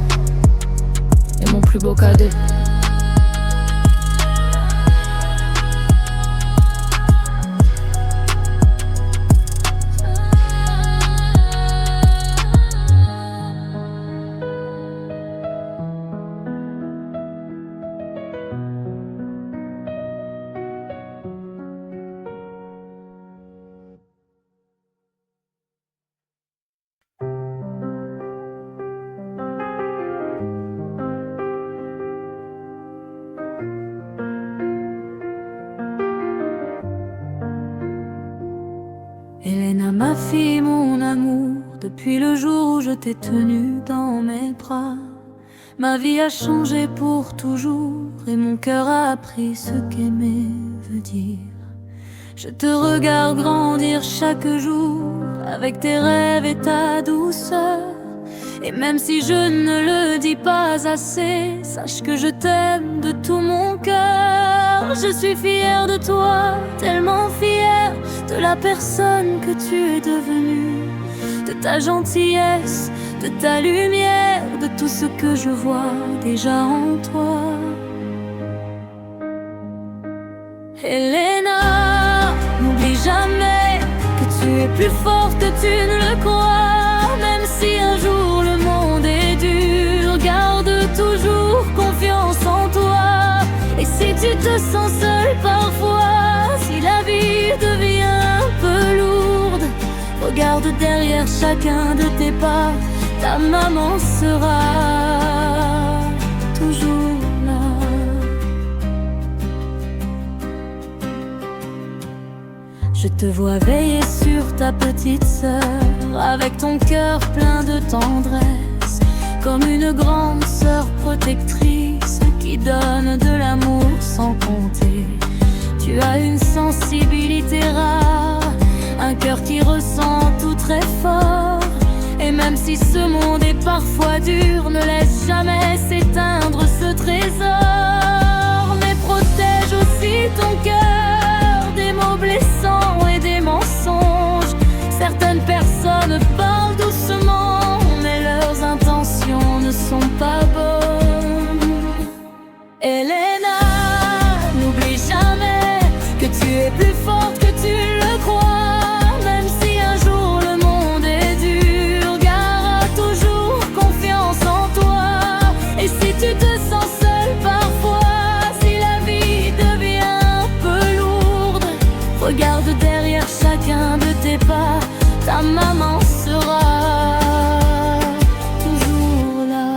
et mon plus beau cadeau. Elena, ma fille, mon amour, depuis le jour où je t'ai tenue dans mes bras, ma vie a changé pour toujours et mon cœur a appris ce qu'aimer veut dire. Je te regarde grandir chaque jour avec tes rêves et ta douceur. Et même si je ne le dis pas assez, sache que je t'aime de tout mon cœur. Je suis fière de toi, tellement fière de la personne que tu es devenue, de ta gentillesse, de ta lumière, de tout ce que je vois déjà en toi. Elena, n'oublie jamais que tu es plus forte que tu ne le crois. Même si un jour le monde est dur, garde toujours confiance en toi. Et si tu te sens seul parfois, si la vie devient un peu lourde, regarde derrière chacun de tes pas, ta maman sera toujours là. Je te vois veiller sur ta petite sœur, avec ton cœur plein de tendresse, comme une grande sœur protectrice qui donne de l'amour sans compter. Tu as une sensibilité rare, un cœur qui ressent tout très fort. Et même si ce monde est parfois dur, ne laisse jamais s'éteindre ce trésor. Mais protège aussi ton cœur des mots blessants et des mensonges. Certaines personnes parlent doucement, mais leurs intentions ne sont pas bonnes. Elena, n'oublie jamais que tu es plus forte que tu le crois. Même si un jour le monde est dur, garde toujours confiance en toi. Et si tu te sens seul parfois, si la vie devient un peu lourde, regarde derrière chacun de tes pas, ta maman sera toujours là.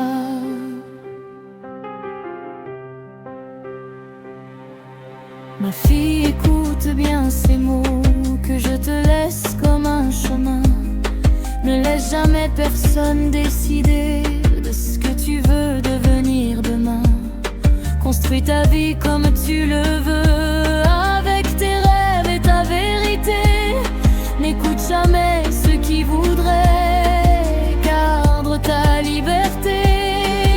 Ma fille, écoute bien ces mots que je te laisse comme un chemin. Ne laisse jamais personne décider de ce que tu veux devenir demain. Construis ta vie comme tu le veux, avec tes rêves et ta vérité. N'écoute jamais ceux qui voudraient perdre ta liberté.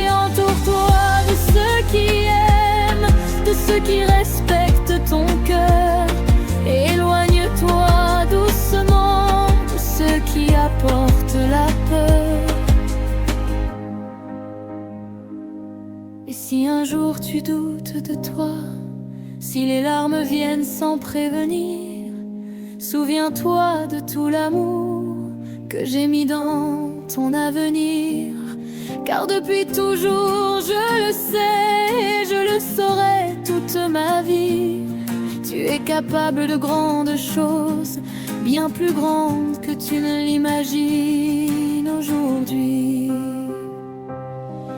Entoure-toi de ceux qui aiment, de ceux qui respectent ton cœur. Et éloigne-toi doucement de ceux qui apportent la peur. Et si un jour tu doutes de toi, si les larmes viennent sans prévenir, souviens-toi de tout l'amour que j'ai mis dans ton avenir. Car depuis toujours, je le sais et je le saurai toute ma vie. Tu es capable de grandes choses, bien plus grandes que tu ne l'imagines aujourd'hui.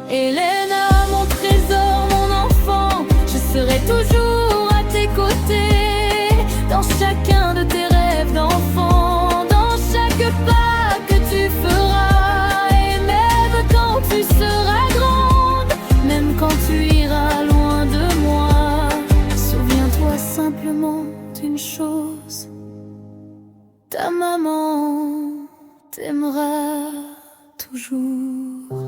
Elena, mon trésor, mon enfant, je serai toujours à tes côtés, dans chacun de tes rêves d'enfant, dans chaque pas que tu feras, et même quand tu seras grande, même quand tu iras loin de moi. Souviens-toi simplement d'une chose, ta maman t'aimera toujours.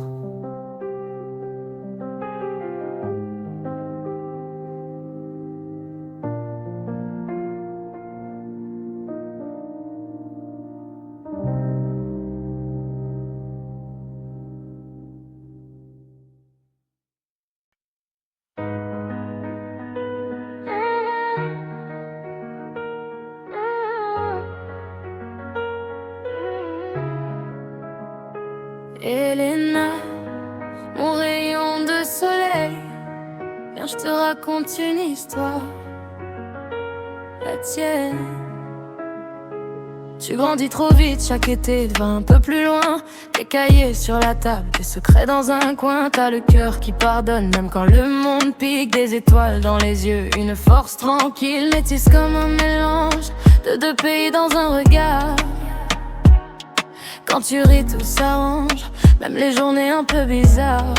Elena, mon rayon de soleil, viens, je te raconte une histoire, la tienne. Tu grandis trop vite, chaque été va un peu plus loin. Tes cahiers sur la table, tes secrets dans un coin. T'as le cœur qui pardonne, même quand le monde pique. Des étoiles dans les yeux, une force tranquille, métisse comme un mélange de deux pays dans un regard. Quand tu ris, tout s'arrange, même les journées un peu bizarres.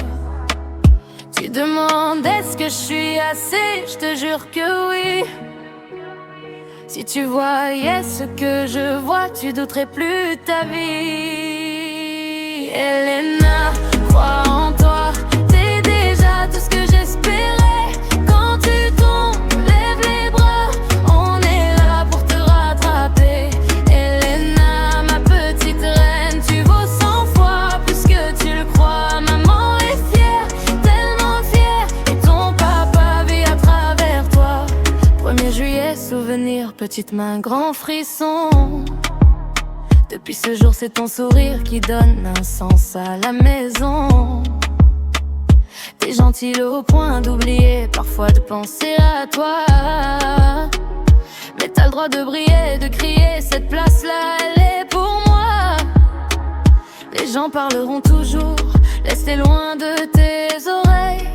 Tu demandes est-ce que je suis assez, je te jure que oui. Si tu voyais ce que je vois, tu douterais plus de ta vie. Elena, crois en toi, t'es déjà tout ce que j'espérais. Quand tu tombes, lève les bras, on est là pour te rattraper. Elena, ma petite reine, tu vaux 100 fois plus que tu le crois. Maman est fière, tellement fière, et ton papa vit à travers toi. 1er juillet, souvenir, petite main, grand frisson. Depuis ce jour, c'est ton sourire qui donne un sens à la maison. T'es gentille au point d'oublier parfois de penser à toi. Mais t'as le droit de briller, de crier, cette place-là, elle est pour moi. Les gens parleront toujours, laisse-les loin de tes oreilles.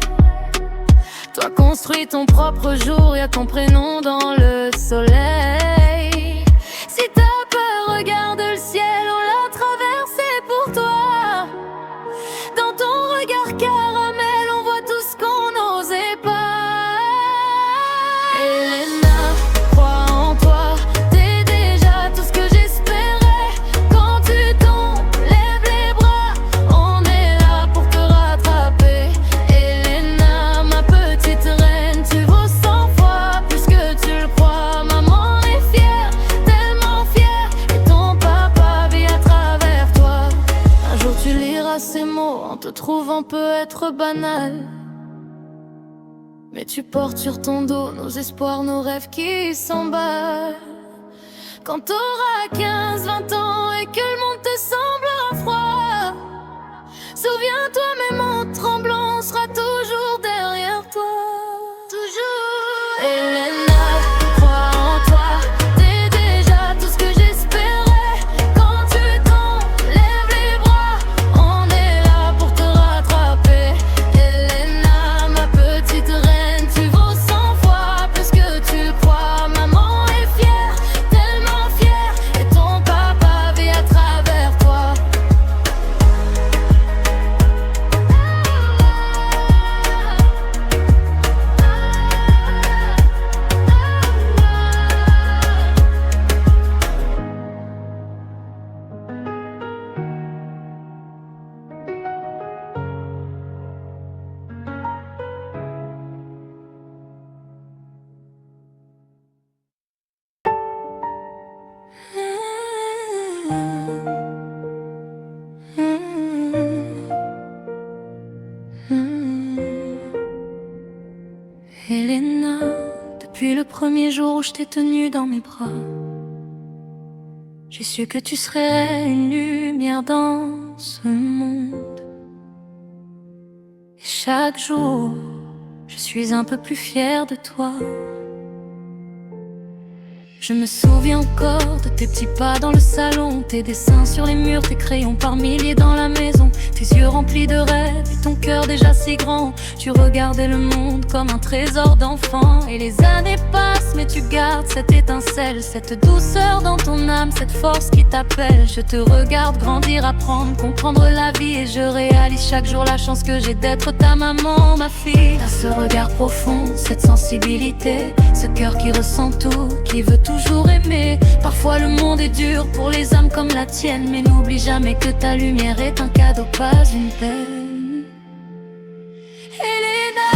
Toi construis ton propre jour, y'a ton prénom dans le soleil. Si t'as peur, regarde le ciel, on l'a traversé pour toi. Dans ton regard caramel, on voit tout ce qu'on n'osait pas. Elena, crois en toi, t'es déjà tout ce que j'espérais. Quand tu tombes, lève les bras, on est là pour te rattraper. Elena, ma petite reine, tu vaux 100 fois plus que tu le crois. Maman est fière, tellement fière, et ton papa vit à travers toi. Un jour tu liras ces mots en te trouvant peut-être banal, mais tu portes sur ton dos nos espoirs, nos rêves qui s'emballent. Quand t'auras 15, 20 ans et que le monde te semblera froid, souviens-toi, même en tremblant, on sera toujours derrière toi. Toujours. Elena, crois en toi, t'es déjà tout ce que j'espérais. Quand tu tombes, lève les bras, on est là pour te rattraper. Elena, ma petite reine, tu vaux 100 fois plus que tu le crois. Maman est fière, tellement fière, et ton papa vit à travers toi. Elena, depuis le 1er jour où je t'ai tenue dans mes bras, j'ai su que tu serais une lumière dans ce monde. Et chaque jour, je suis un peu plus fière de toi. Je me souviens encore de tes petits pas dans le salon, tes dessins sur les murs, tes crayons par milliers dans la maison, tes yeux remplis de rêves et ton cœur déjà si grand. Tu regardais le monde comme un trésor d'enfant. Et les années passent mais tu gardes cette étincelle, cette douceur dans ton âme, cette force qui t'appelle. Je te regarde grandir, apprendre, comprendre la vie, et je réalise chaque jour la chance que j'ai d'être ta maman, ma fille. T'as ce regard profond, cette sensibilité, ce cœur qui ressent tout, qui veut toujours aimer. Parfois le monde est dur pour les âmes comme la tienne, mais n'oublie jamais que ta lumière est un cadeau, pas une peine. Elena,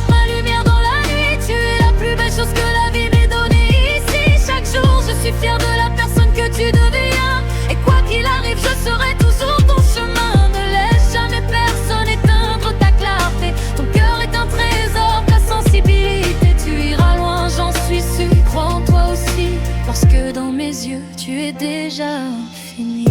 ma lumière dans la nuit, tu es la plus belle chose que la vie m'ait donnée ici. Chaque jour je suis fière de la personne que tu deviens, et quoi qu'il arrive je serai toujours ton chemin. Ne laisse jamais personne éteindre ta clarté, ton cœur est un trésor, ta sensibilité. Tu iras loin, j'en suis sûre, crois en toi aussi, parce que dans mes yeux tu es déjà infini.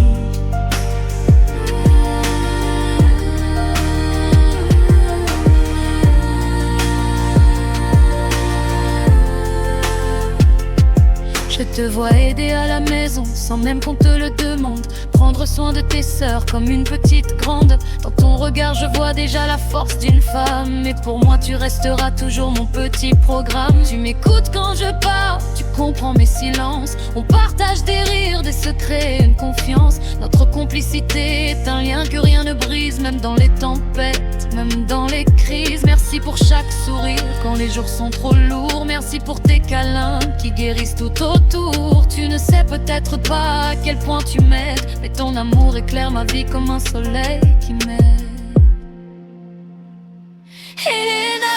Je te vois aider à la maison sans même qu'on te le demande, prendre soin de tes sœurs comme une petite grande. Dans ton regard je vois déjà la force d'une femme, et pour moi tu resteras toujours mon petit programme. Tu m'écoutes quand je parle, tu comprends mes silences, on partage des rires, des secrets, une confiance. Notre complicité est un lien que rien ne brise, même dans les tempêtes, même dans les crises. Merci pour chaque sourire quand les jours sont trop lourds, merci pour tes câlins qui guérissent tout autour. Tu ne sais peut-être pas à quel point tu m'aides, mais ton amour éclaire ma vie comme un soleil qui m'aide. Elena,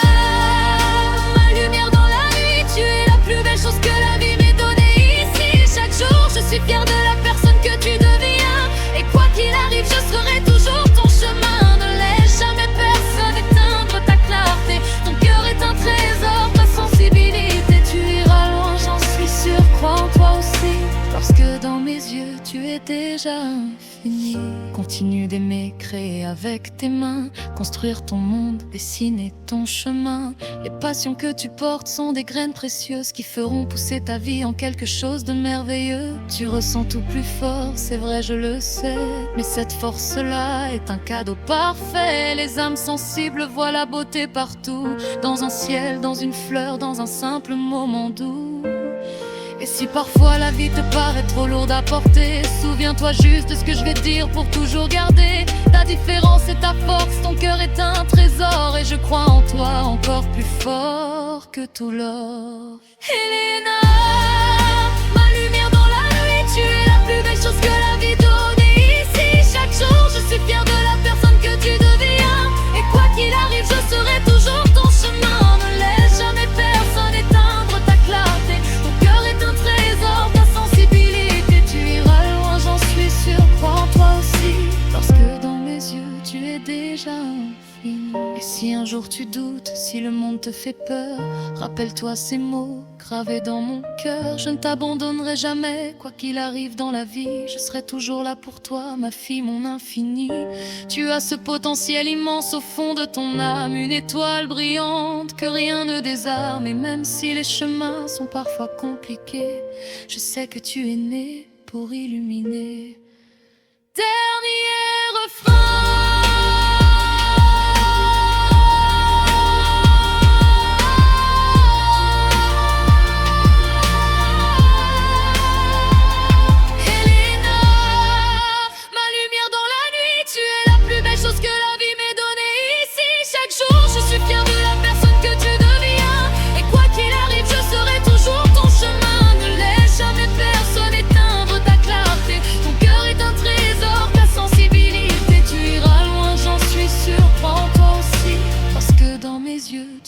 ma lumière dans la nuit, tu es la plus belle chose que la vie m'ait donnée ici. Chaque jour je suis fière de la personne que tu deviens, et quoi qu'il arrive je serai toujours ton chemin. Ne laisse jamais personne éteindre ta clarté, ton cœur est un trésor, ta sensibilité. Tu iras loin, j'en suis sûre, crois en toi aussi, parce que dans mes yeux tu es déjà infini. Continue d'aimer, créer avec tes mains, construire ton monde, dessiner ton chemin. Les passions que tu portes sont des graines précieuses qui feront pousser ta vie en quelque chose de merveilleux. Tu ressens tout plus fort, c'est vrai je le sais, mais cette force-là est un cadeau parfait. Les âmes sensibles voient la beauté partout, dans un ciel, dans une fleur, dans un simple moment doux. Et si parfois la vie te paraît trop lourde à porter, souviens-toi juste de ce que je vais te dire pour toujours garder ta différence et ta force. Ton cœur est un trésor et je crois en toi encore plus fort que tout l'or. Elena, ma lumière dans la nuit, tu es la plus belle chose que la vie donnée ici. Chaque jour je suis fière de la personne que tu deviens, et quoi qu'il arrive je serai toujours ton chemin. Ne laisse jamais personne éteindre ta clarté, ton cœur est un trésor, ta sensibilité. Tu iras loin, j'en suis sûre, crois en toi aussi, parce que dans mes yeux tu es déjà infini. Et si un jour tu doutes, si le monde te fait peur, rappelle-toi ces mots gravés dans mon cœur. Je ne t'abandonnerai jamais, quoi qu'il arrive dans la vie, je serai toujours là pour toi, ma fille, mon infini. Tu as ce potentiel immense au fond de ton âme, une étoile brillante que rien ne désarme. Et même si les chemins sont parfois compliqués, je sais que tu es né pour illuminer. Dernier refrain.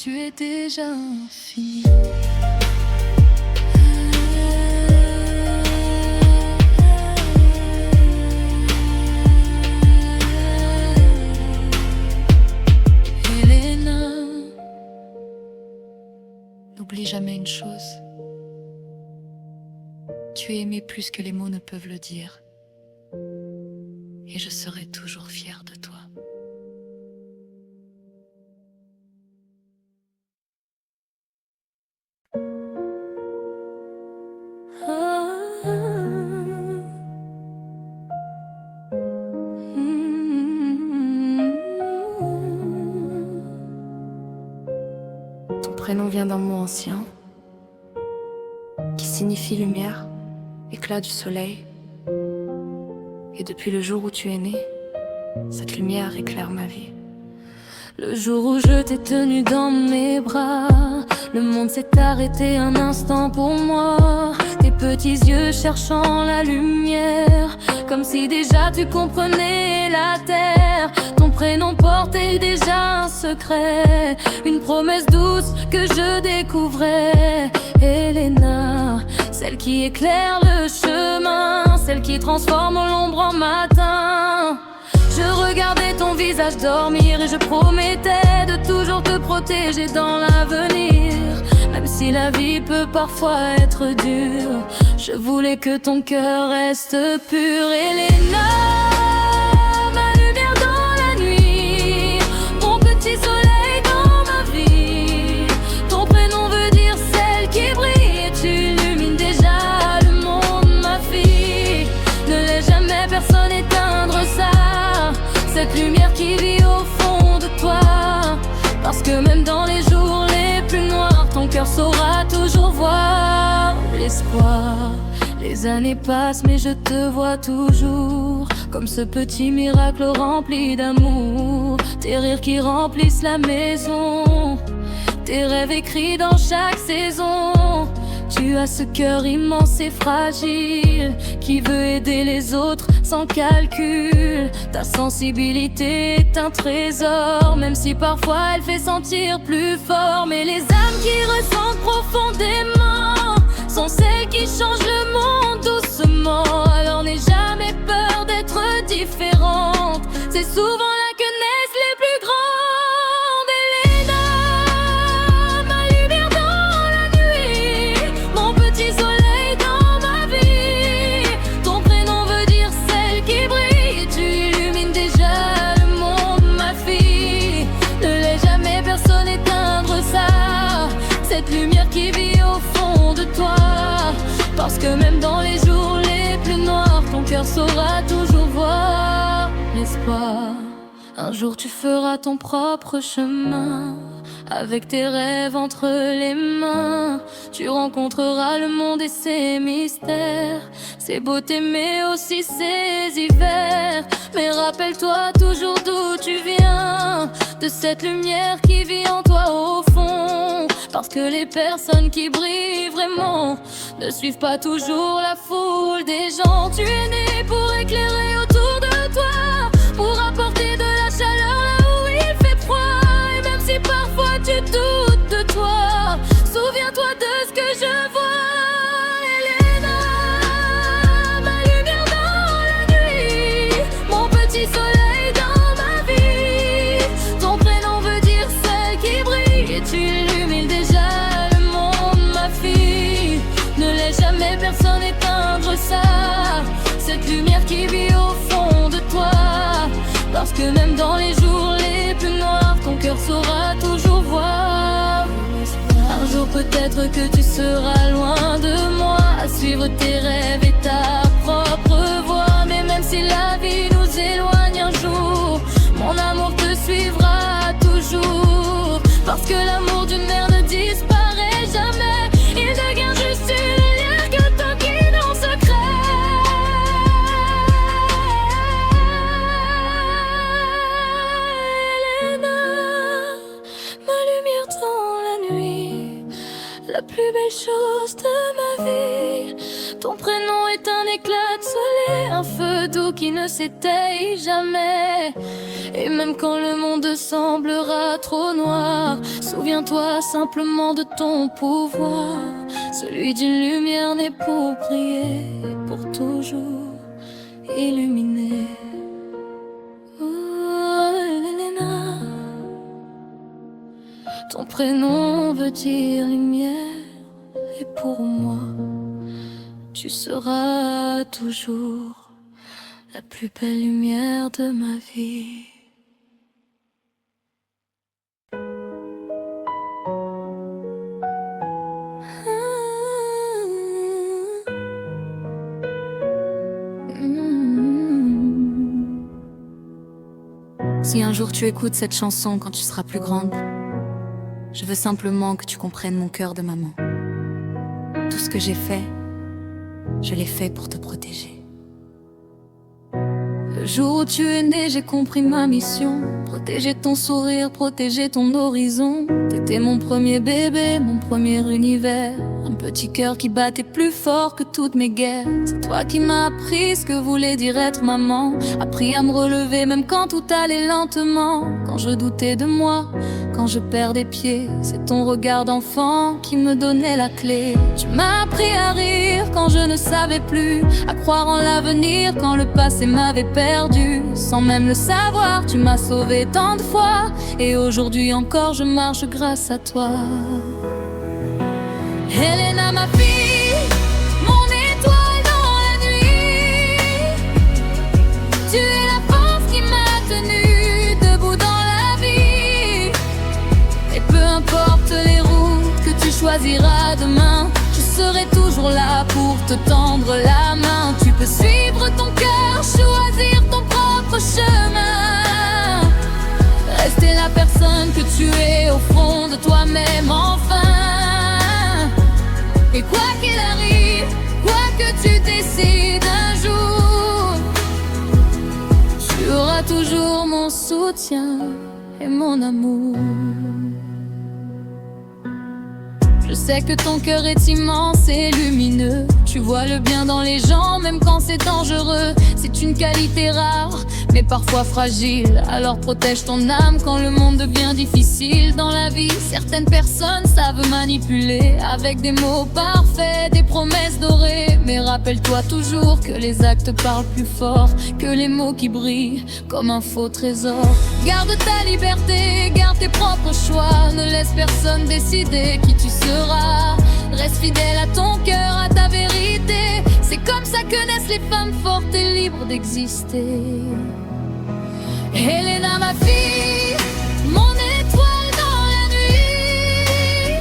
Tu es déjà infini. Elena, n'oublie jamais une chose. Tu es aimée plus que les mots ne peuvent le dire. Et je serai toujours fière de toi. Ton prénom vient d'un mot ancien qui signifie lumière, éclat du soleil. Et depuis le jour où tu es né, cette lumière éclaire ma vie. Le jour où je t'ai tenu dans mes bras, le monde s'est arrêté un instant pour moi. Tes petits yeux cherchant la lumière, comme si déjà tu comprenais la terre. Ton prénom portait déjà un secret, une promesse douce que je découvrais. Elena, celle qui éclaire le chemin, celle qui transforme l'ombre en matin. Je regardais ton visage dormir et je promettais de toujours te protéger dans l'avenir. Même si la vie peut parfois être dure, je voulais que ton cœur reste pur. Elena, ma lumière dans la nuit, mon petit soleil dans ma vie. Ton prénom veut dire celle qui brille et tu illumines déjà le monde, ma fille. Ne laisse jamais personne éteindre ça, cette lumière qui vit au fond de toi. Parce que même dans les jours les plus noirs, ton cœur saura toujours voir l'espoir. Les années passent mais je te vois toujours, comme ce petit miracle rempli d'amour. Tes rires qui remplissent la maison, tes rêves écrits dans chaque saison. Tu as ce cœur immense et fragile qui veut aider les autres sans calcul. Ta sensibilité est un trésor, même si parfois elle fait sentir plus fort. Mais les âmes qui ressentent profondément sont celles qui changent le monde doucement. Alors n'aie jamais peur d'être différente, c'est souvent là que naissent les plus grandes. Cette lumière qui vit au fond de toi, parce que même dans les jours les plus noirs, ton cœur saura toujours voir l'espoir. Un jour tu feras ton propre chemin, avec tes rêves entre les mains. Tu rencontreras le monde et ses mystères, ses beautés mais aussi ses hivers. Mais rappelle-toi toujours d'où tu viens, de cette lumière qui vit en toi au fond. Parce que les personnes qui brillent vraiment ne suivent pas toujours la foule des gens. Tu es né pour éclairer autour de toi, pour apporter de la chaleur là où il fait froid. Et même si parfois tu doutes de toi, souviens-toi de ce que je vois. Elena, ma lumière dans la nuit, mon petit soleil dans ma vie. Ton prénom veut dire celle qui brille et tu illumines déjà le monde, ma fille. Ne laisse jamais personne éteindre ça, cette lumière qui vit au fond de toi. Parce que même dans les jours les plus noirs, ton cœur saura toujours voir. Un jour peut-être que tu seras loin de moi, à suivre tes rêves et ta propre voie. Mais même si la vie nous éloigne un jour, mon amour te suivra toujours. Parce que l'amour d'une mère ne disparaît jamais, il devient juste une lumière que ton guide en secret. Elena, ma lumière dans la nuit, la plus belle chose de ma vie. Ton prénom est un éclat de soleil, un feu doux qui ne s'éteille jamais. Et même quand le monde semblera trop noir, souviens-toi simplement de ton pouvoir, celui d'une lumière née pour briller, pour toujours illuminer. Oh, Elena, ton prénom veut dire lumière, et pour moi, tu seras toujours la plus belle lumière de ma vie. Si un jour tu écoutes cette chanson quand tu seras plus grande, je veux simplement que tu comprennes mon cœur de maman. Tout ce que j'ai fait, je l'ai fait pour te protéger. Le jour où tu es né, j'ai compris ma mission. Protéger ton sourire, protéger ton horizon. T'étais mon premier bébé, mon premier univers. Un petit cœur qui battait plus fort que toutes mes guerres. C'est toi qui m'as appris ce que voulait dire être maman. Appris à me relever même quand tout allait lentement. Quand je doutais de moi, quand je perdais pied. C'est ton regard d'enfant qui me donnait la clé. Tu m'as appris à rire quand je ne savais plus. À croire en l'avenir quand le passé m'avait perdu. Sans même le savoir, tu m'as sauvé tant de fois. Et aujourd'hui encore je marche grâce à toi. Helena, ma fille, mon étoile dans la nuit. Tu es la force qui m'a tenue debout dans la vie. Et peu importe les routes que tu choisiras demain, je serai toujours là pour te tendre la main. Tu peux suivre ton cœur, choisir ton propre chemin. Rester la personne que tu es au fond de toi-même enfin. Et quoi qu'il arrive, quoi que tu décides un jour, tu auras toujours mon soutien et mon amour. Je sais que ton cœur est immense et lumineux. Tu vois le bien dans les gens, même quand c'est dangereux. C'est une qualité rare, mais parfois fragile. Alors protège ton âme quand le monde devient difficile. Dans la vie, certaines personnes savent manipuler avec des mots parfaits, des promesses dorées. Mais rappelle-toi toujours que les actes parlent plus fort que les mots qui brillent comme un faux trésor. Garde ta liberté, garde tes propres choix. Ne laisse personne décider qui tu seras. Reste fidèle à ton cœur, à ta vérité. C'est comme ça que naissent les femmes fortes et libres d'exister. Helena, ma fille, mon étoile dans la nuit.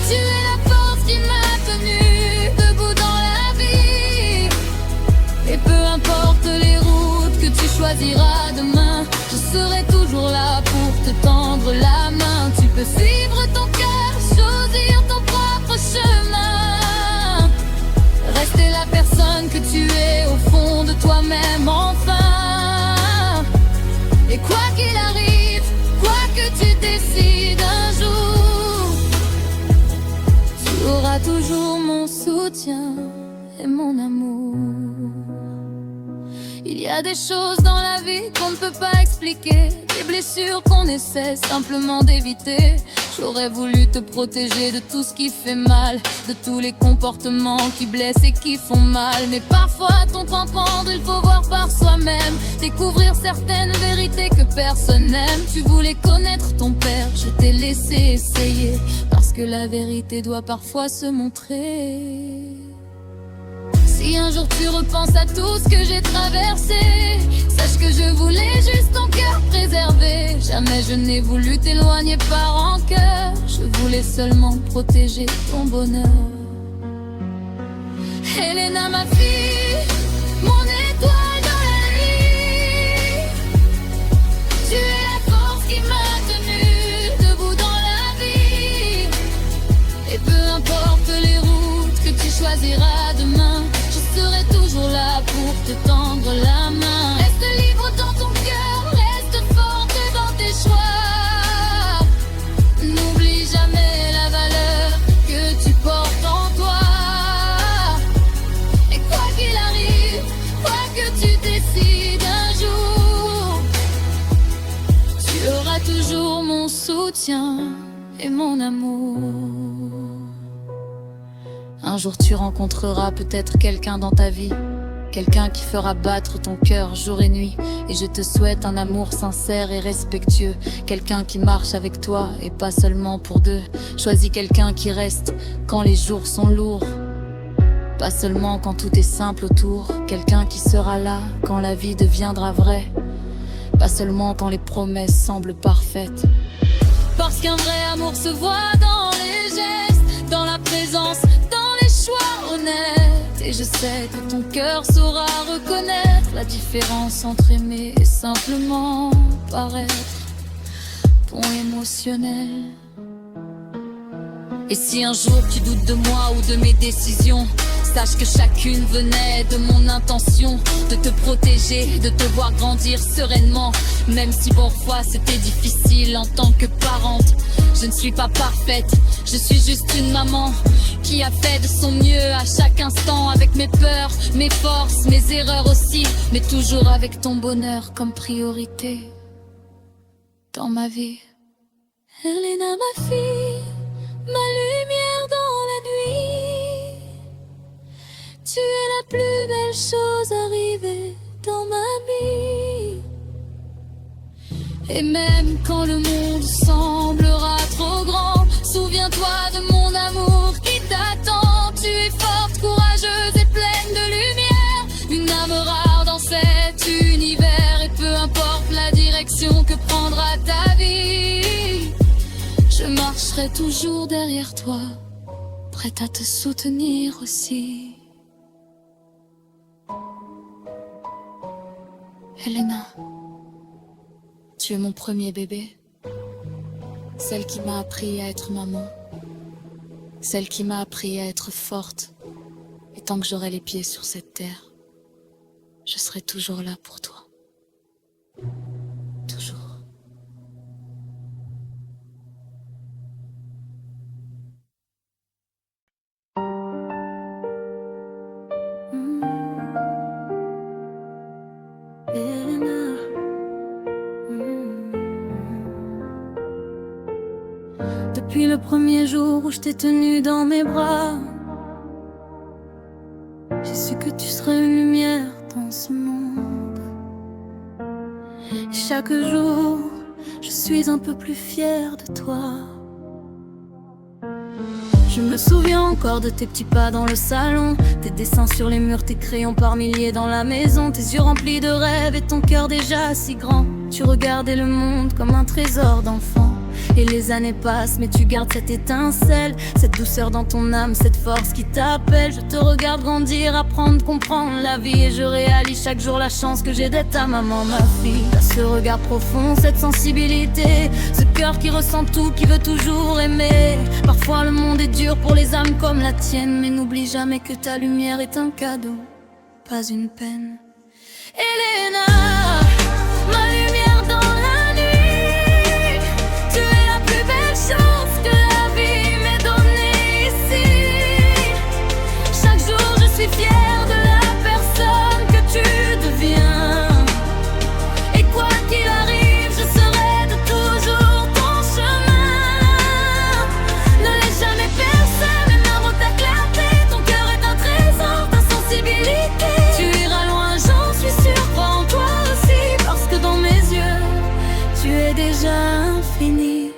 Tu es la force qui m'a tenue debout dans la vie. Et peu importe les routes que tu choisiras demain, je serai toujours là pour te tendre la main. Tu peux suivre ton cœur, choisir ton propre chemin. Rester la personne que tu es au fond de toi-même enfin. Et quoi qu'il arrive, quoi que tu décides un jour, tu auras toujours mon soutien et mon amour. Il y a des choses dans la vie qu'on ne peut pas expliquer, des blessures qu'on essaie simplement d'éviter. J'aurais voulu te protéger de tout ce qui fait mal, de tous les comportements qui blessent et qui font mal. Mais parfois ton temps prendre, il faut voir par soi-même, découvrir certaines vérités que personne n'aime. Tu voulais connaître ton père, je t'ai laissé essayer, parce que la vérité doit parfois se montrer. Si un jour tu repenses à tout ce que j'ai traversé, sache que je voulais juste ton cœur préserver. Jamais je n'ai voulu t'éloigner par rancœur, je voulais seulement protéger ton bonheur. Helena, ma fille, mon étoile dans la nuit. Tu es la force qui m'a tenue debout dans la vie. Et peu importe les routes que tu choisiras demain, je serai toujours là pour te tendre la main. Reste libre dans ton cœur, reste forte dans tes choix. N'oublie jamais la valeur que tu portes en toi. Et quoi qu'il arrive, quoi que tu décides un jour, tu auras toujours mon soutien et mon amour. Un jour tu rencontreras peut-être quelqu'un dans ta vie, quelqu'un qui fera battre ton cœur jour et nuit. Et je te souhaite un amour sincère et respectueux, quelqu'un qui marche avec toi et pas seulement pour deux. Choisis quelqu'un qui reste quand les jours sont lourds, pas seulement quand tout est simple autour. Quelqu'un qui sera là quand la vie deviendra vraie, pas seulement quand les promesses semblent parfaites. Parce qu'un vrai amour se voit dans les gestes, dans la présence, dans les choix honnêtes. Et je sais que ton cœur saura reconnaître la différence entre aimer et simplement paraître bon émotionnel. Et si un jour tu doutes de moi ou de mes décisions, sache que chacune venait de mon intention de te protéger, de te voir grandir sereinement. Même si parfois c'était difficile en tant que parente. Je ne suis pas parfaite, je suis juste une maman qui a fait de son mieux à chaque instant, avec mes peurs, mes forces, mes erreurs aussi, mais toujours avec ton bonheur comme priorité dans ma vie. Elena, ma fille, ma lumière dans la nuit, tu es la plus belle chose arrivée dans ma vie. Et même quand le monde semblera trop grand, souviens-toi de mon amour qui t'attend. Tu es forte, courageuse et pleine de lumière, une âme rare dans cet univers. Et peu importe la direction que prendra ta vie, je marcherai toujours derrière toi, prête à te soutenir aussi. Elena, tu es mon premier bébé, celle qui m'a appris à être maman, celle qui m'a appris à être forte. Et tant que j'aurai les pieds sur cette terre, je serai toujours là pour toi. Toujours. Depuis le premier jour où je t'ai tenu dans mes bras, j'ai su que tu serais une lumière dans ce monde. Et chaque jour, je suis un peu plus fière de toi. Je me souviens encore de tes petits pas dans le salon, tes dessins sur les murs, tes crayons par milliers dans la maison, tes yeux remplis de rêves et ton cœur déjà si grand. Tu regardais le monde comme un trésor d'enfant. Et les années passent, mais tu gardes cette étincelle, cette douceur dans ton âme, cette force qui t'appelle. Je te regarde grandir, apprendre, comprendre la vie, et je réalise chaque jour la chance que j'ai d'être ta maman, ma fille. T'as ce regard profond, cette sensibilité, ce cœur qui ressent tout, qui veut toujours aimer. Parfois le monde est dur pour les âmes comme la tienne, mais n'oublie jamais que ta lumière est un cadeau, pas une peine. Elena, ma lumière dans la nuit, tu es la plus belle chance que la vie m'ait donnée ici. Chaque jour je suis fière de la personne que tu deviens. Et quoi qu'il arrive, je serai de toujours ton chemin. Ne laisse jamais personne, même avant ta clarté. Ton cœur est un trésor, ta sensibilité. Tu iras loin, j'en suis sûre, crois en toi aussi. Parce que dans mes yeux, tu es déjà infini.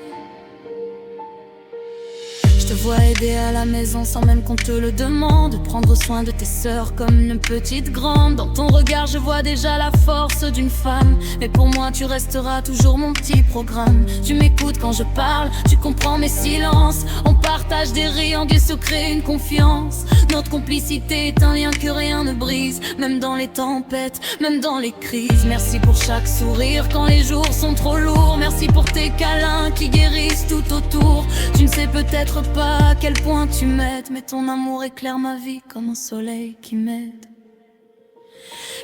Je te vois aider à la maison sans même qu'on te le demande, prendre soin de tes sœurs comme une petite grande. Dans ton regard je vois déjà la force d'une femme, mais pour moi tu resteras toujours mon petit programme. Tu m'écoutes quand je parle, tu comprends mes silences. On partage des rires, des secrets, une confiance. Notre complicité est un lien que rien ne brise, même dans les tempêtes, même dans les crises. Merci pour chaque sourire quand les jours sont trop lourds. Merci pour tes câlins qui guérissent tout autour. Tu ne sais peut-être pas à quel point tu m'aides, mais ton amour éclaire ma vie comme un soleil qui m'aide.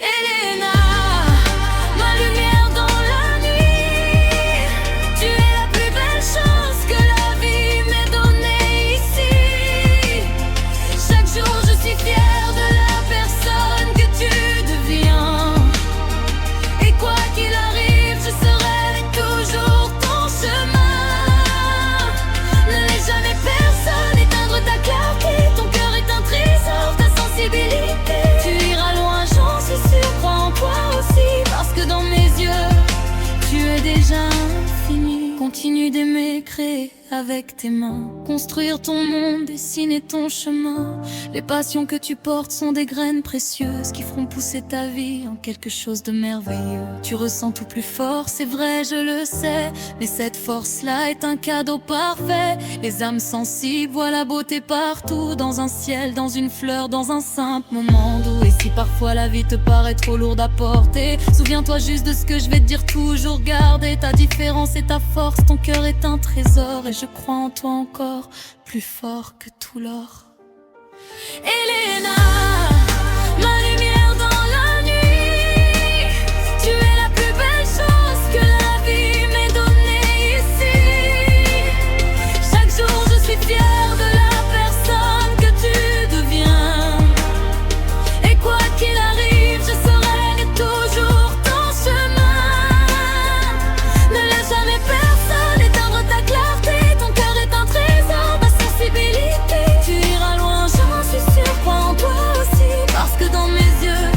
Elena, ma lumière dans la nuit, tu es la plus belle chose que la vie m'ait donnée ici. Chaque jour je suis fière de la personne que tu deviens. Et quoi qu'il arrive, je serai toujours ton chemin. Ne laisse jamais personne éteindre ta clarté. Ton cœur est un trésor, ta sensibilité. Tu iras loin, j'en suis sûre, crois en toi continue d'aimer, créer avec tes mains, construire ton monde, dessiner ton chemin. Les passions que tu portes sont des graines précieuses qui feront pousser ta vie en quelque chose de merveilleux. Tu ressens tout plus fort, c'est vrai, je le sais, mais cette force-là est un cadeau parfait. Les âmes sensibles voient la beauté partout, dans un ciel, dans une fleur, dans un simple moment doux. Et si parfois la vie te paraît trop lourde à porter, souviens-toi juste de ce que je vais te dire, toujours garder ta différence et ta force. Ton cœur est un trésor et je crois en toi encore, plus fort que tout l'or. Elena, ma lumière dans la nuit, tu es la plus belle chose que la vie m'ait donnée ici. Chaque jour je suis fière de la personne que tu deviens. Et quoi qu'il arrive, je serai toujours ton chemin. Ne laisse jamais personne éteindre ta clarté. Ton cœur est un trésor, ma sensibilité. Tu iras loin, j'en suis sûre, crois en toi aussi. Parce que dans mes yeux,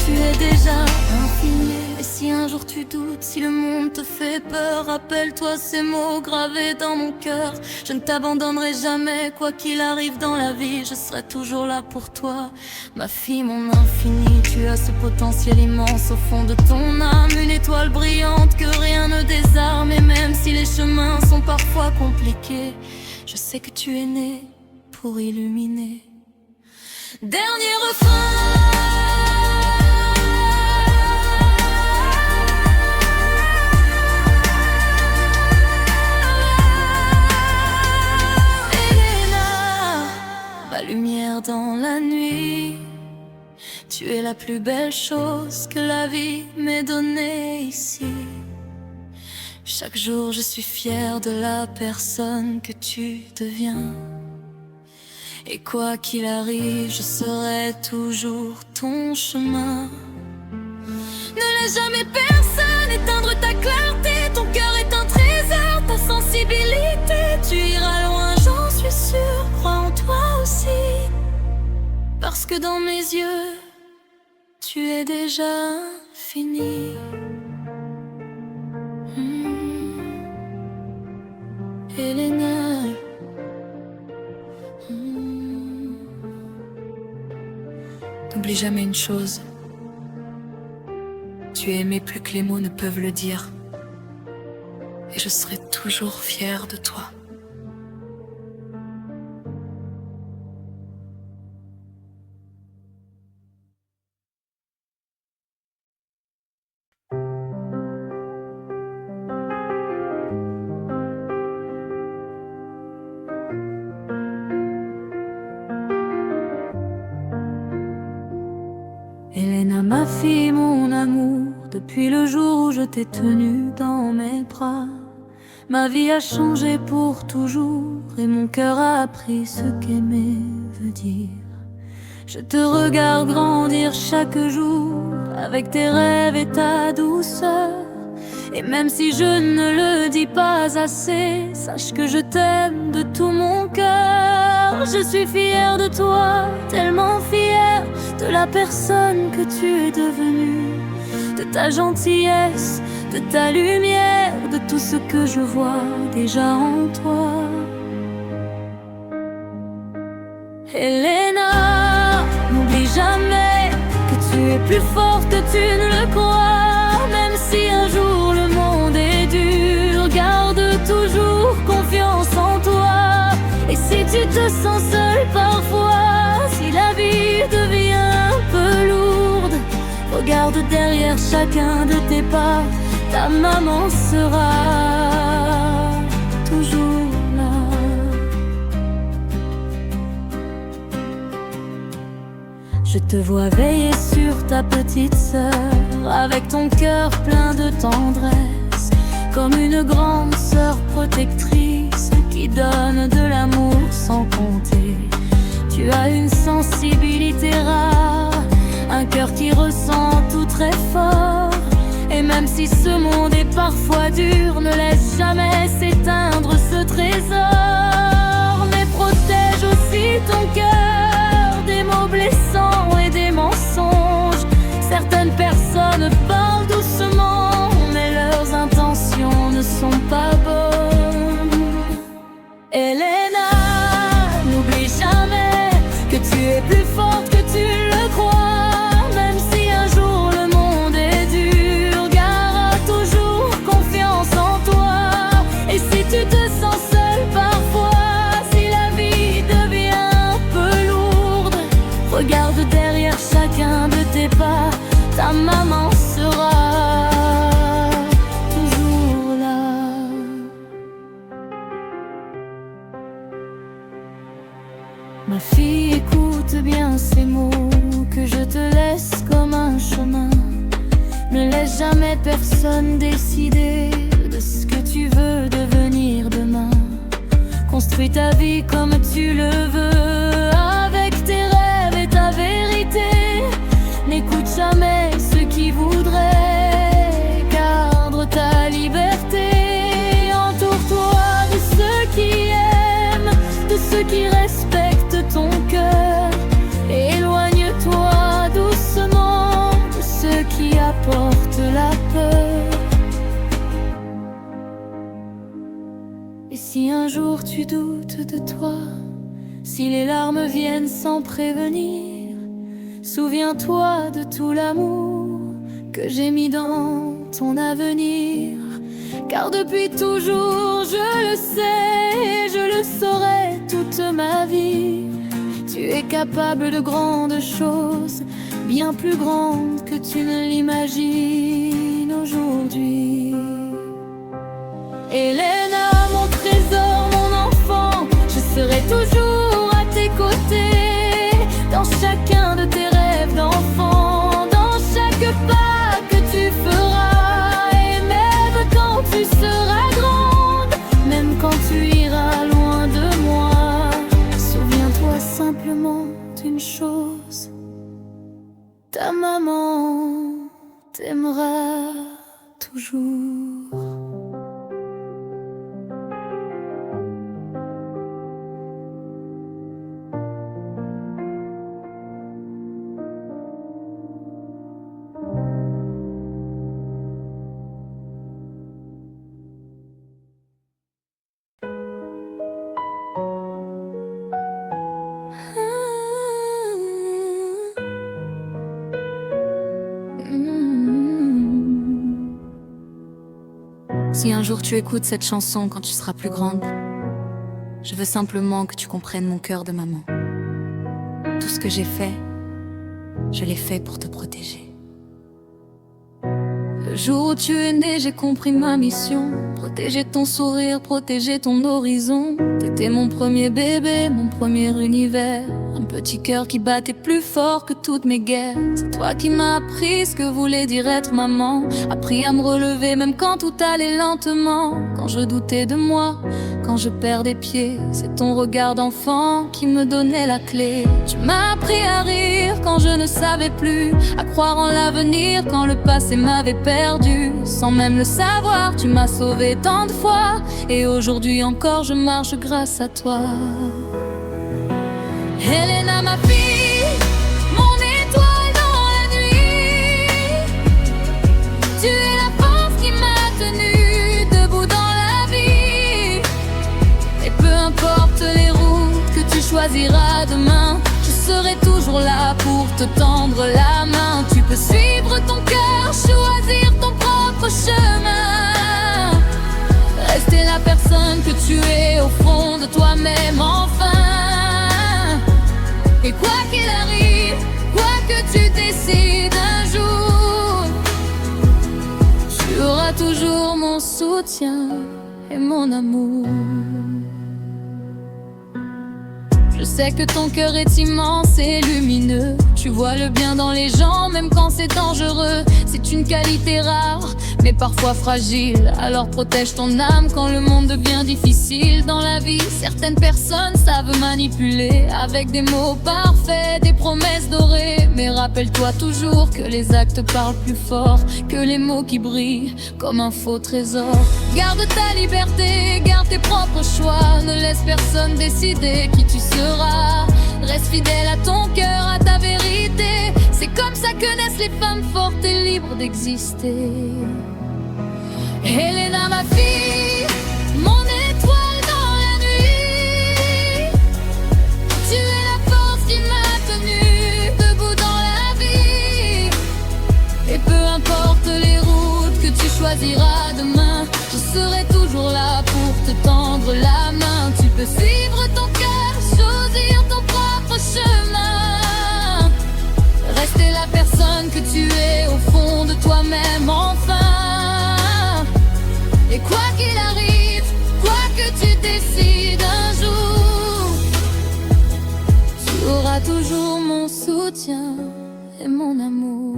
tu es déjà infini. Et si un jour tu doutes, si le monde te fait peur, rappelle-toi ces mots gravés dans mon cœur. Je ne t'abandonnerai jamais, quoi qu'il arrive dans la vie, je serai toujours là pour toi. Ma fille, mon infini, tu as ce potentiel immense au fond de ton âme, une étoile brillante que rien ne désarme. Et même si les chemins sont parfois compliqués, je sais que tu es né pour illuminer. Dernier refrain. Lumière dans la nuit, tu es la plus belle chose que la vie m'ait donnée ici. Chaque jour je suis fière de la personne que tu deviens. Et quoi qu'il arrive, je serai toujours ton chemin. Ne laisse jamais personne éteindre ta clarté. Ton cœur est un trésor, ta sensibilité. Tu iras loin, j'en suis sûre, crois en toi aussi. Parce que dans mes yeux, tu es déjà fini. Elena. N'oublie jamais une chose. Tu es aimé plus que les mots ne peuvent le dire. Et je serai toujours fière de toi. Elena, ma fille, mon amour, depuis le jour où je t'ai tenue dans mes bras, ma vie a changé pour toujours et mon cœur a appris ce qu'aimer veut dire. Je te regarde grandir chaque jour avec tes rêves et ta douceur. Et même si je ne le dis pas assez, sache que je t'aime de tout mon cœur. Je suis fière de toi, tellement fière de la personne que tu es devenue, de ta gentillesse, de ta lumière, de tout ce que je vois déjà en toi. Elena, n'oublie jamais que tu es plus forte que tu ne le crois. Même si un jour le monde est dur, garde toujours confiance en toi. Et si tu te sens seul parfois, si la vie devient un peu lourde, regarde derrière chacun de tes pas, ta maman sera toujours là. Je te vois veiller sur ta petite sœur, avec ton cœur plein de tendresse, comme une grande sœur protectrice qui donne de l'amour sans compter. Tu as une sensibilité rare, un cœur qui ressent tout très fort. Et même si ce monde est parfois dur, ne laisse jamais s'éteindre ce trésor. Mais protège aussi ton cœur des mots blessants et des mensonges. Certaines personnes parlent doucement, mais leurs intentions ne sont pas bonnes. derrière chacun de tes pas, ta maman sera toujours là. Ma fille, écoute bien ces mots que je te laisse comme un chemin. Ne laisse jamais personne décider de ce que tu veux devenir demain. Construis ta vie comme tu le veux, avec tes rêves et ta vérité. N'écoute jamais ceux qui voudraient perdre ta liberté. Entoure-toi de ceux qui aiment, de ceux qui respectent ton cœur. Éloigne-toi doucement de ceux qui apportent la peur. Et si un jour tu doutes de toi, si les larmes viennent sans prévenir, souviens-toi de tout l'amour que j'ai mis dans ton avenir. Car depuis toujours, je le sais et je le saurai toute ma vie. Tu es capable de grandes choses, bien plus grandes que tu ne l'imagines aujourd'hui. Elena, mon trésor, mon enfant, je serai toujours à tes côtés, dans chacun de tes rêves d'enfant, dans chaque pas que tu feras. Et même quand tu seras grande, même quand tu iras loin de moi, souviens-toi simplement d'une chose: ta maman t'aimera toujours. Si un jour tu écoutes cette chanson quand tu seras plus grande, je veux simplement que tu comprennes mon cœur de maman. Tout ce que j'ai fait, je l'ai fait pour te protéger. Le jour où tu es né, j'ai compris ma mission: protéger ton sourire, protéger ton horizon. T'étais mon premier bébé, mon premier univers, un petit cœur qui battait plus fort que toutes mes guerres. C'est toi qui m'as appris ce que voulait dire être maman, appris à me relever même quand tout allait lentement. Quand je doutais de moi, quand je perdais pied, c'est ton regard d'enfant qui me donnait la clé. Tu m'as appris à rire quand je ne savais plus, à croire en l'avenir quand le passé m'avait perdu. Sans même le savoir, tu m'as sauvé tant de fois, et aujourd'hui encore je marche grâce à toi. Elena, ma fille, mon étoile dans la nuit, tu es la force qui m'a tenue debout dans la vie. Et peu importe les routes que tu choisiras demain, je serai toujours là pour te tendre la main. Tu peux suivre ton cœur, choisir ton propre chemin, rester la personne que tu es au fond de toi-même enfin. Et quoi qu'il arrive, quoi que tu décides un jour, tu auras toujours mon soutien et mon amour. Je sais que ton cœur est immense et lumineux, tu vois le bien dans les gens même quand c'est dangereux. C'est une qualité rare mais parfois fragile, alors protège ton âme quand le monde devient difficile. Dans la vie, certaines personnes savent manipuler avec des mots parfaits, des promesses dorées. Mais rappelle-toi toujours que les actes parlent plus fort que les mots qui brillent comme un faux trésor. Garde ta liberté, garde tes propres choix, ne laisse personne décider qui tu seras. Reste fidèle à ton cœur, à ta vérité. C'est comme ça que naissent les femmes fortes et libres d'exister. Elena, ma fille, mon étoile dans la nuit, tu es la force qui m'a tenue debout dans la vie. Et peu importe les routes que tu choisiras demain, je serai toujours là pour te tendre la main. Tu peux suivre ton cœur, choisir ton propre chemin, soutien et mon amour.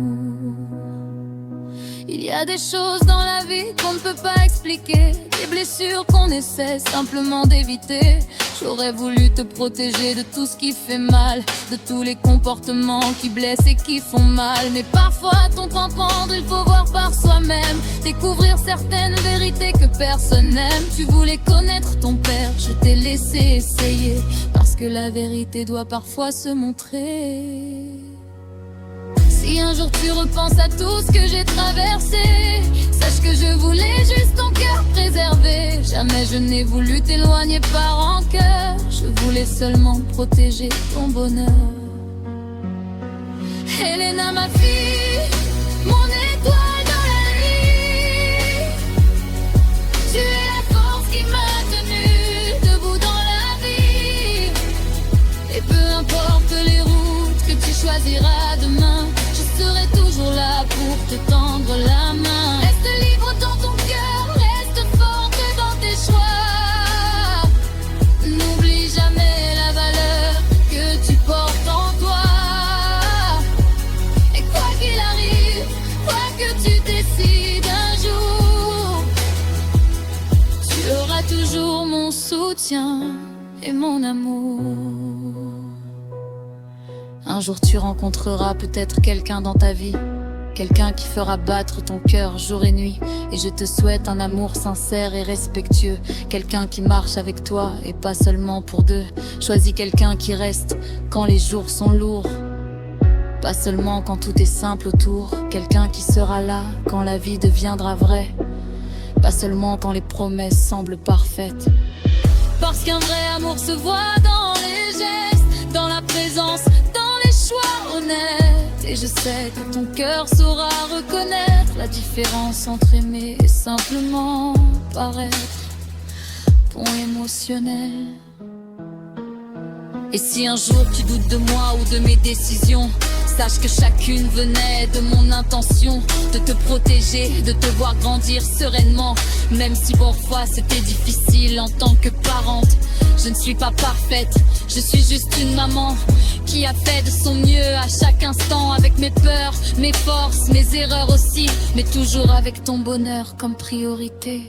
Il y a des choses dans la vie qu'on ne peut pas expliquer, des blessures qu'on essaie simplement d'éviter. J'aurais voulu te protéger de tout ce qui fait mal, de tous les comportements qui blessent et qui font mal. Mais parfois ton temps prendre, il faut voir par soi-même, découvrir certaines vérités que personne n'aime. Tu voulais connaître ton père, je t'ai laissé essayer, parce que la vérité doit parfois se montrer. Si un jour tu repenses à tout ce que j'ai traversé, sache que je voulais juste ton cœur préserver. Jamais je n'ai voulu t'éloigner par rancœur, je voulais seulement protéger ton bonheur. Elena, ma fille, mon étoile dans la nuit, tu es la force qui m'a tenue debout dans la vie. Et peu importe les routes que tu choisiras demain, je serai toujours là pour te tendre la main. Reste libre dans ton cœur, reste forte dans tes choix. N'oublie jamais la valeur que tu portes en toi. Et quoi qu'il arrive, quoi que tu décides un jour, tu auras toujours mon soutien et mon amour. Un jour tu rencontreras peut-être quelqu'un dans ta vie, quelqu'un qui fera battre ton cœur jour et nuit. Et je te souhaite un amour sincère et respectueux, quelqu'un qui marche avec toi et pas seulement pour deux. Choisis quelqu'un qui reste quand les jours sont lourds, pas seulement quand tout est simple autour. Quelqu'un qui sera là quand la vie deviendra vraie, pas seulement quand les promesses semblent parfaites. Parce qu'un vrai amour se voit dans les gestes, dans la présence, choix honnête. Et je sais que ton cœur saura reconnaître la différence entre aimer et simplement paraître bon émotionnel. Et si un jour tu doutes de moi ou de mes décisions, sache que chacune venait de mon intention, de te protéger, de te voir grandir sereinement. Même si parfois c'était difficile en tant que parente. Je ne suis pas parfaite, je suis juste une maman qui a fait de son mieux à chaque instant, avec mes peurs, mes forces, mes erreurs aussi, mais toujours avec ton bonheur comme priorité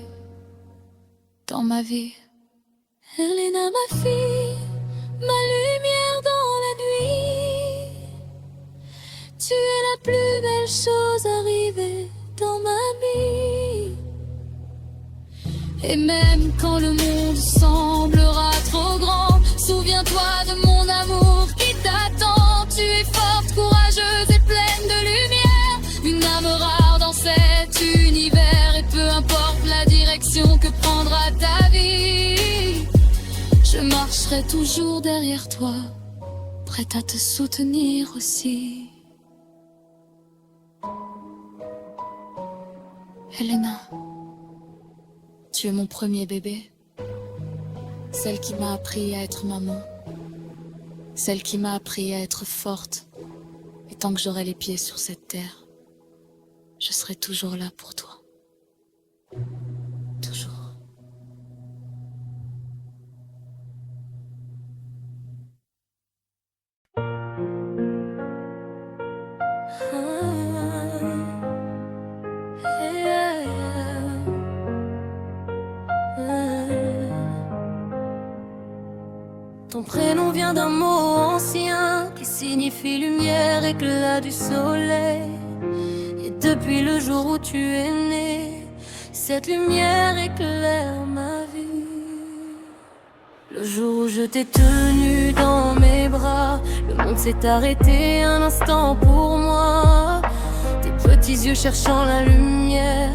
dans ma vie. Elena, ma fille, ma lumière dans la nuit, tu es la plus belle chose arrivée dans ma vie. Et même quand le monde semblera trop grand, souviens-toi de mon amour qui t'attend. Tu es forte, courageuse et pleine de lumière, une âme rare dans cet univers. Et peu importe la direction que prendra ta vie, je marcherai toujours derrière toi, prête à te soutenir aussi. Elena, tu es mon premier bébé, celle qui m'a appris à être maman, celle qui m'a appris à être forte. Et tant que j'aurai les pieds sur cette terre, je serai toujours là pour toi. Toujours. Ton prénom vient d'un mot ancien qui signifie lumière, éclat du soleil. Et depuis le jour où tu es né, cette lumière éclaire ma vie. Le jour où je t'ai tenu dans mes bras, le monde s'est arrêté un instant pour moi. Tes petits yeux cherchant la lumière,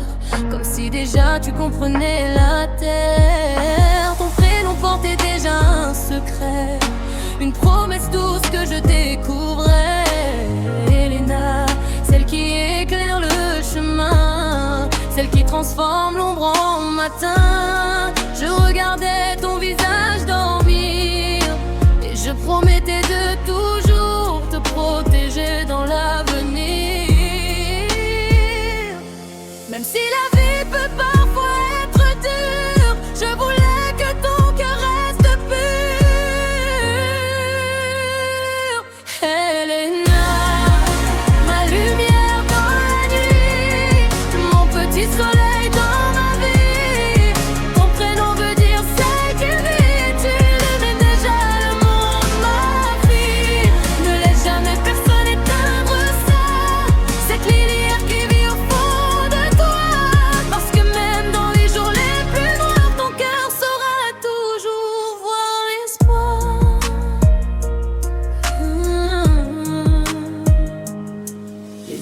comme si déjà tu comprenais la terre. Ton prénom portait déjà un secret, une promesse douce que je découvrais. Elena, celle qui éclaire le chemin, celle qui transforme l'ombre en matin. Je regardais ton visage dormir et je promettais de toujours te protéger dans l'avenir. Même si la vie peut parfois être dure, je voulais que ton cœur reste pur. Elena,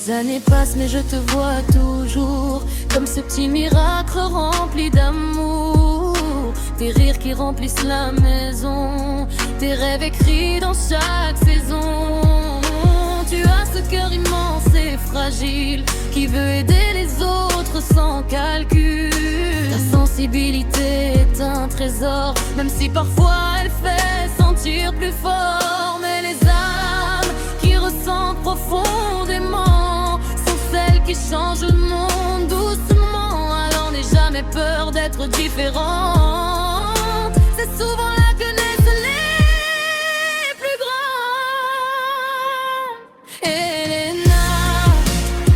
Les années passent mais je te vois toujours, comme ce petit miracle rempli d'amour. Tes rires qui remplissent la maison, tes rêves écrits dans chaque saison. Tu as ce cœur immense et fragile qui veut aider les autres sans calcul. Ta sensibilité est un trésor, même si parfois elle fait sentir plus fort. Mais les âmes qui ressentent profondément sont celles qui changent le monde doucement. Alors n'aie jamais peur d'être différente, c'est souvent là que naissent les plus grands. Elena,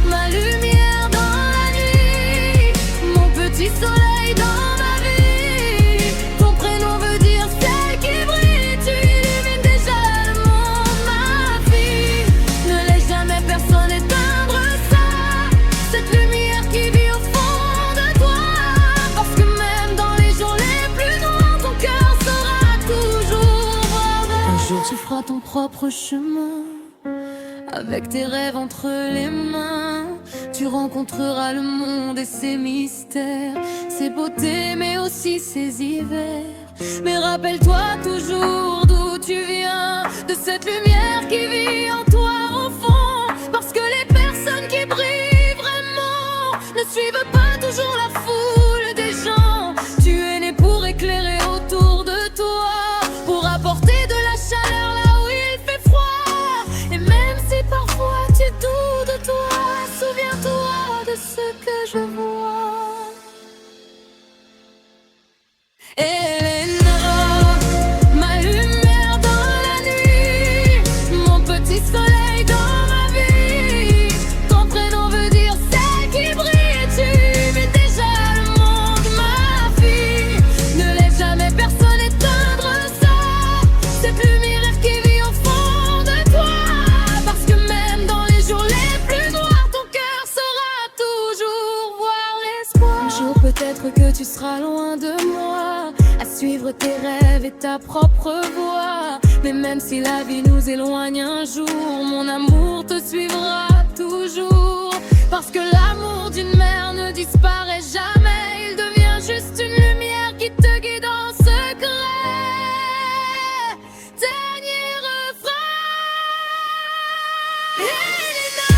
ma lumière dans la nuit, mon petit soleil dans ma vie. Ton prénom veut dire celle qui brille, tu illumines déjà le monde, ma fille. Ne laisse jamais personne éteindre ça, cette lumière qui vit au fond de toi. Parce que même dans les jours les plus noirs, ton cœur sera toujours voir vert. Un jour tu feras ton propre chemin, avec tes rêves entre les mains. Tu rencontreras le monde et ses mystères, ses beautés mais aussi ses hivers. Mais rappelle-toi toujours d'où tu viens, de cette lumière qui vit en toi au fond. Parce que les personnes qui brillent vraiment ne suivent pas toujours la foule des gens. Tu es né pour éclairer autour de toi, pour apporter de la chaleur là où il fait froid. Et même si parfois tu doutes de toi, souviens-toi de ce que je vois. Elena, ma lumière dans la nuit, mon petit soleil dans ma vie. Ton prénom veut dire celle qui brille, tu illumines déjà le monde, ma fille. Ne laisse jamais personne éteindre ça, cette lumière qui vit au fond de toi. Parce que même dans les jours les plus noirs, ton cœur saura toujours voir l'espoir. Un jour peut-être que tu seras loin de moi, à suivre tes rêves et ta propre voie. Mais même si la vie nous éloigne un jour, mon amour te suivra toujours. Parce que l'amour d'une mère ne disparaît jamais, il devient juste une lumière qui te guide en secret. Dernier refrain. Elena,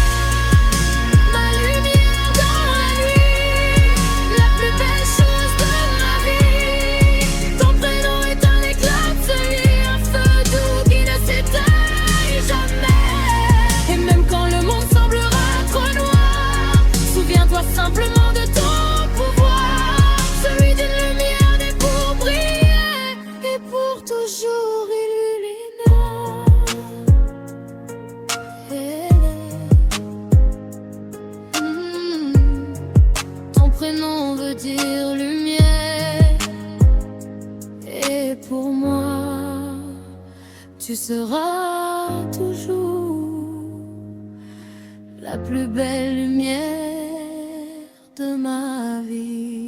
ma lumière dans la nuit, la plus belle chose de ma vie. Ton prénom est un éclat de soleil, un feu doux qui ne s'éteint jamais. Et même quand le monde semblera trop noir, souviens-toi simplement de ton pouvoir, celui d'une lumière née pour briller et pour toujours illuminer. Ton prénom veut dire lumière, et pour moi, tu seras toujours la plus belle lumière de ma vie.